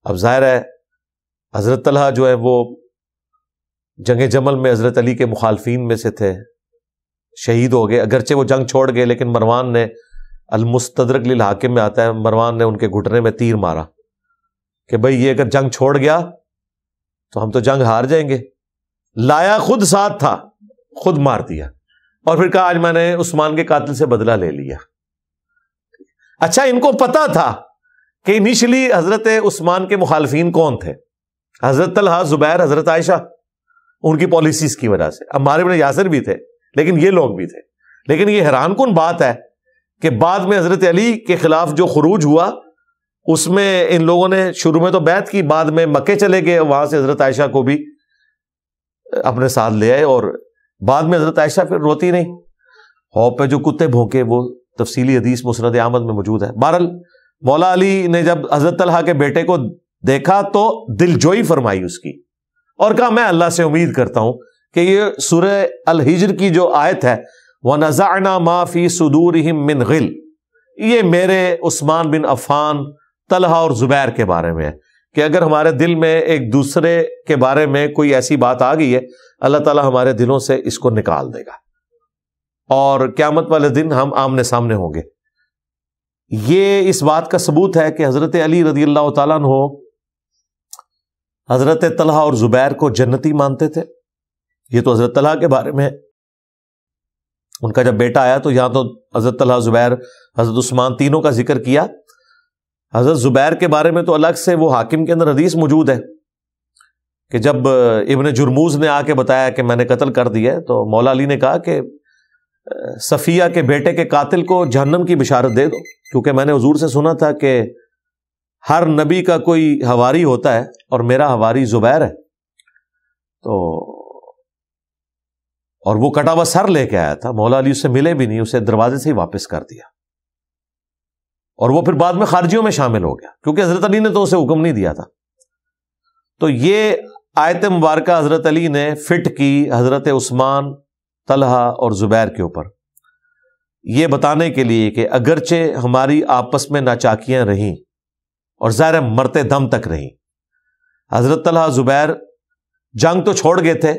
اب ظاہر ہے حضرت طلحہ جو ہے وہ جنگ جمل میں حضرت علی کے مخالفین میں سے تھے، شہید ہو گئے، اگرچہ وہ جنگ چھوڑ گئے، لیکن مروان نے، المستدرک للحاکم میں آتا ہے، مروان نے ان کے گھٹنے میں تیر مارا کہ بھئی یہ اگر جنگ چھوڑ گیا تو ہم تو جنگ ہار جائیں گے، لایا خود ساتھ تھا، خود مار دیا، اور پھر کہا آج میں نے عثمان کے قاتل سے بدلہ لے لیا۔ اچھا ان کو پتا تھا کہ انیشلی حضرت عثمان کے مخالفین کون تھے، حضرت طلحہ، زبیر، حضرت عائشہ، ان کی پالیسیز کی وجہ سے، عمار بن یاسر بھی تھے، لیکن یہ لوگ بھی تھے، لیکن یہ حیران کن بات ہے کہ بعد میں حضرت علی کے خلاف جو خروج ہوا اس میں ان لوگوں نے شروع میں تو بیعت کی، بعد میں مکے چلے گئے، وہاں سے حضرت عائشہ کو بھی اپنے ساتھ لے آئے، اور بعد میں حضرت عائشہ پھر روتی نہیں، ہو پہ جو کتے بھونکے، وہ تفصیلی حدیث مسند احمد میں موجود ہے۔ بہرحال مولا علی نے جب حضرت طلحہ کے بیٹے کو دیکھا تو دل جوئی فرمائی اس کی، اور کہا میں اللہ سے امید کرتا ہوں کہ یہ سورہ الحجر کی جو آیت ہے وَنَزَعْنَا مَا فِي صُدُورِهِم مِّنْ غِلٍّ، یہ میرے عثمان بن عفان، طلحہ اور زبیر کے بارے میں ہے کہ اگر ہمارے دل میں ایک دوسرے کے بارے میں کوئی ایسی بات آ گئی ہے، اللہ تعالیٰ ہمارے دلوں سے اس کو نکال دے گا، اور قیامت والے دن ہم آمنے سامنے ہوں گے۔ یہ اس بات کا ثبوت ہے کہ حضرت علی رضی اللہ تعالیٰ عنہ حضرت طلحہ اور زبیر کو جنتی مانتے تھے۔ یہ تو حضرت طلحہ کے بارے میں ہے، ان کا جب بیٹا آیا تو یہاں تو حضرت طلحہ، زبیر، حضرت عثمان تینوں کا ذکر کیا۔ حضرت زبیر کے بارے میں تو الگ سے وہ حاکم کے اندر حدیث موجود ہے کہ جب ابن جرموز نے آ کے بتایا کہ میں نے قتل کر دیا ہے، تو مولا علی نے کہا کہ صفیہ کے بیٹے کے قاتل کو جہنم کی بشارت دے دو، کیونکہ میں نے حضور سے سنا تھا کہ ہر نبی کا کوئی حواری ہوتا ہے اور میرا حواری زبیر ہے، تو اور وہ کٹا ہوا سر لے کے آیا تھا، مولا علی اس سے ملے بھی نہیں، اسے دروازے سے ہی واپس کر دیا، اور وہ پھر بعد میں خارجیوں میں شامل ہو گیا کیونکہ حضرت علی نے تو اسے حکم نہیں دیا تھا۔ تو یہ آیت مبارکہ حضرت علی نے فٹ کی حضرت عثمان، طلحہ اور زبیر کے اوپر، یہ بتانے کے لیے کہ اگرچہ ہماری آپس میں ناچاکیاں رہیں اور ظاہر مرتے دم تک رہیں، حضرت طلحہ زبیر جنگ تو چھوڑ گئے تھے،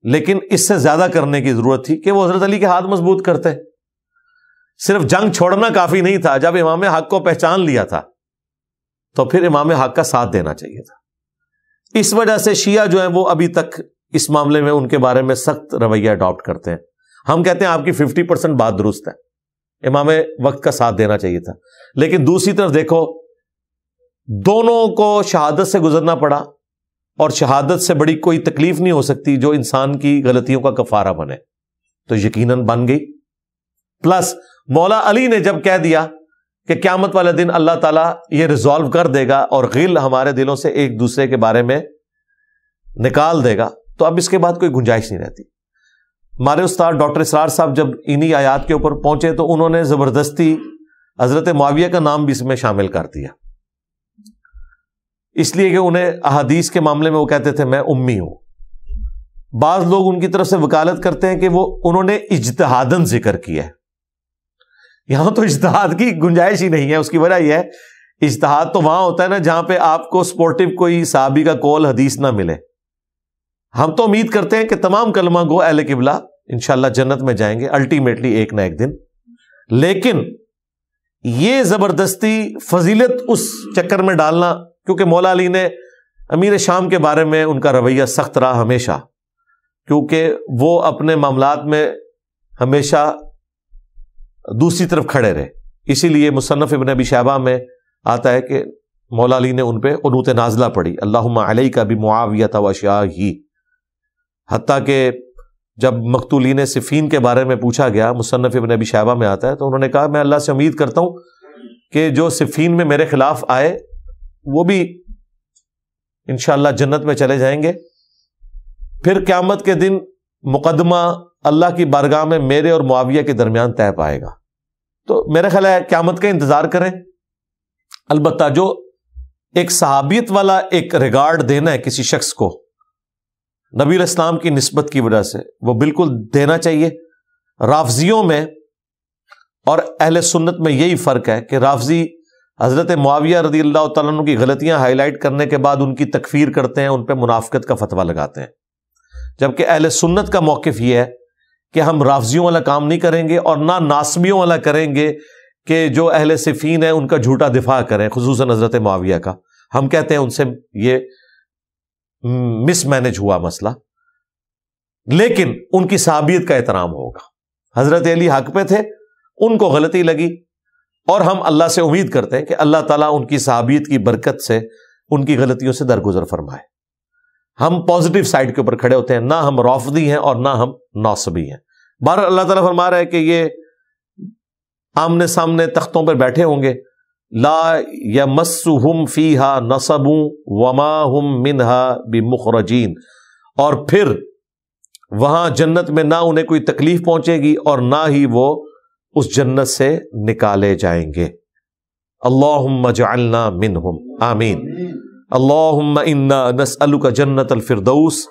لیکن اس سے زیادہ کرنے کی ضرورت تھی کہ وہ حضرت علی کے ہاتھ مضبوط کرتے۔ صرف جنگ چھوڑنا کافی نہیں تھا، جب امام حق کو پہچان لیا تھا تو پھر امام حق کا ساتھ دینا چاہیے تھا۔ اس وجہ سے شیعہ جو ہیں وہ ابھی تک اس معاملے میں ان کے بارے میں سخت رویہ اڈاپٹ کرتے ہیں. ہم کہتے ہیں آپ کی 50% بات درست ہے, امام وقت کا ساتھ دینا چاہیے تھا, لیکن دوسری طرف دیکھو دونوں کو شہادت سے گزرنا پڑا, اور شہادت سے بڑی کوئی تکلیف نہیں ہو سکتی جو انسان کی غلطیوں کا کفارہ بنے, تو یقیناً بن گئی. پلس مولا علی نے جب کہہ دیا کہ قیامت والے دن اللہ تعالیٰ یہ ریزالو کر دے گا اور غل ہمارے دلوں سے ایک دوسرے کے بارے میں نکال دے گا, تو اب اس کے بعد کوئی گنجائش نہیں رہتی. ہمارے استاد ڈاکٹر اسرار صاحب جب انہی آیات کے اوپر پہنچے تو انہوں نے زبردستی حضرت معاویہ کا نام بھی اس میں شامل کر دیا, اس لیے کہ انہیں احادیث کے معاملے میں وہ کہتے تھے میں امی ہوں. بعض لوگ ان کی طرف سے وکالت کرتے ہیں کہ وہ انہوں نے اجتہاداً ذکر کیا ہے. یہاں تو اجتہاد کی گنجائش ہی نہیں ہے. اس کی وجہ یہ ہے اجتہاد تو وہاں ہوتا ہے نا جہاں پہ آپ کو سپورٹو کوئی صحابی کا قول حدیث نہ ملے. ہم تو امید کرتے ہیں کہ تمام کلمہ گو اہل قبلہ انشاءاللہ جنت میں جائیں گے الٹیمیٹلی ایک نہ ایک دن, لیکن یہ زبردستی فضیلت اس چکر میں ڈالنا, کیونکہ مولا علی نے امیر شام کے بارے میں ان کا رویہ سخت رہا ہمیشہ, کیونکہ وہ اپنے معاملات میں ہمیشہ دوسری طرف کھڑے رہے. اسی لیے مصنف ابن ابی شیبہ میں آتا ہے کہ مولا علی نے ان پہ قنوت نازلہ پڑھی, اللہم علیک بمعاویہ واشیاہ. حتیٰ کہ جب مقتولین صفین کے بارے میں پوچھا گیا, مصنف ابن ابی شیبہ میں آتا ہے, تو انہوں نے کہا میں اللہ سے امید کرتا ہوں کہ جو صفین میں میرے خلاف آئے وہ بھی انشاءاللہ جنت میں چلے جائیں گے. پھر قیامت کے دن مقدمہ اللہ کی بارگاہ میں میرے اور معاویہ کے درمیان طے پائے گا. تو میرا خیال ہے قیامت کا انتظار کریں. البتہ جو ایک صحابیت والا ایک ریگارڈ دینا ہے کسی شخص کو نبی علیہ السلام کی نسبت کی وجہ سے, وہ بالکل دینا چاہیے. رافضیوں میں اور اہل سنت میں یہی فرق ہے کہ رافضی حضرت معاویہ رضی اللہ تعالیٰ عنہ کی غلطیاں ہائی لائٹ کرنے کے بعد ان کی تکفیر کرتے ہیں, ان پہ منافقت کا فتویٰ لگاتے ہیں, جبکہ اہل سنت کا موقف یہ ہے کہ ہم رافضیوں والا کام نہیں کریں گے اور نہ ناسبیوں والا کریں گے کہ جو اہل صفین ہیں ان کا جھوٹا دفاع کریں, خصوصاً حضرت معاویہ کا. ہم کہتے ہیں ان سے یہ مس مینج ہوا مسئلہ, لیکن ان کی صحابیت کا احترام ہوگا. حضرت علی حق پہ تھے, ان کو غلطی لگی, اور ہم اللہ سے امید کرتے ہیں کہ اللہ تعالیٰ ان کی صحابیت کی برکت سے ان کی غلطیوں سے درگزر فرمائے. ہم پازیٹیو سائڈ کے اوپر کھڑے ہوتے ہیں, نہ ہم رافضی ہیں اور نہ ہم ناصبی ہیں. بہرحال اللہ تعالیٰ فرما رہا ہے کہ یہ آمنے سامنے تختوں پر بیٹھے ہوں گے, لا یمسہم فیہا نصب وما ہم منہا بمخرجین, اور پھر وہاں جنت میں نہ انہیں کوئی تکلیف پہنچے گی اور نہ ہی وہ اس جنت سے نکالے جائیں گے. اللہم اجعلنا منہم, آمین. اللہم انا نسألک جنت الفردوس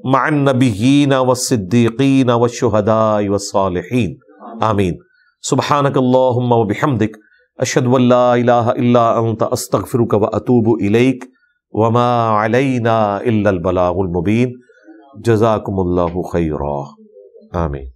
مع النبیین والصدیقین والشہداء والصالحین, آمین. سبحانک اللہم وبحمدک اشہد ان لا الہ الا انت استغفرک واتوب الیک وما علینا الا البلاغ المبین. جزاکم اللہ خیرا, آمین.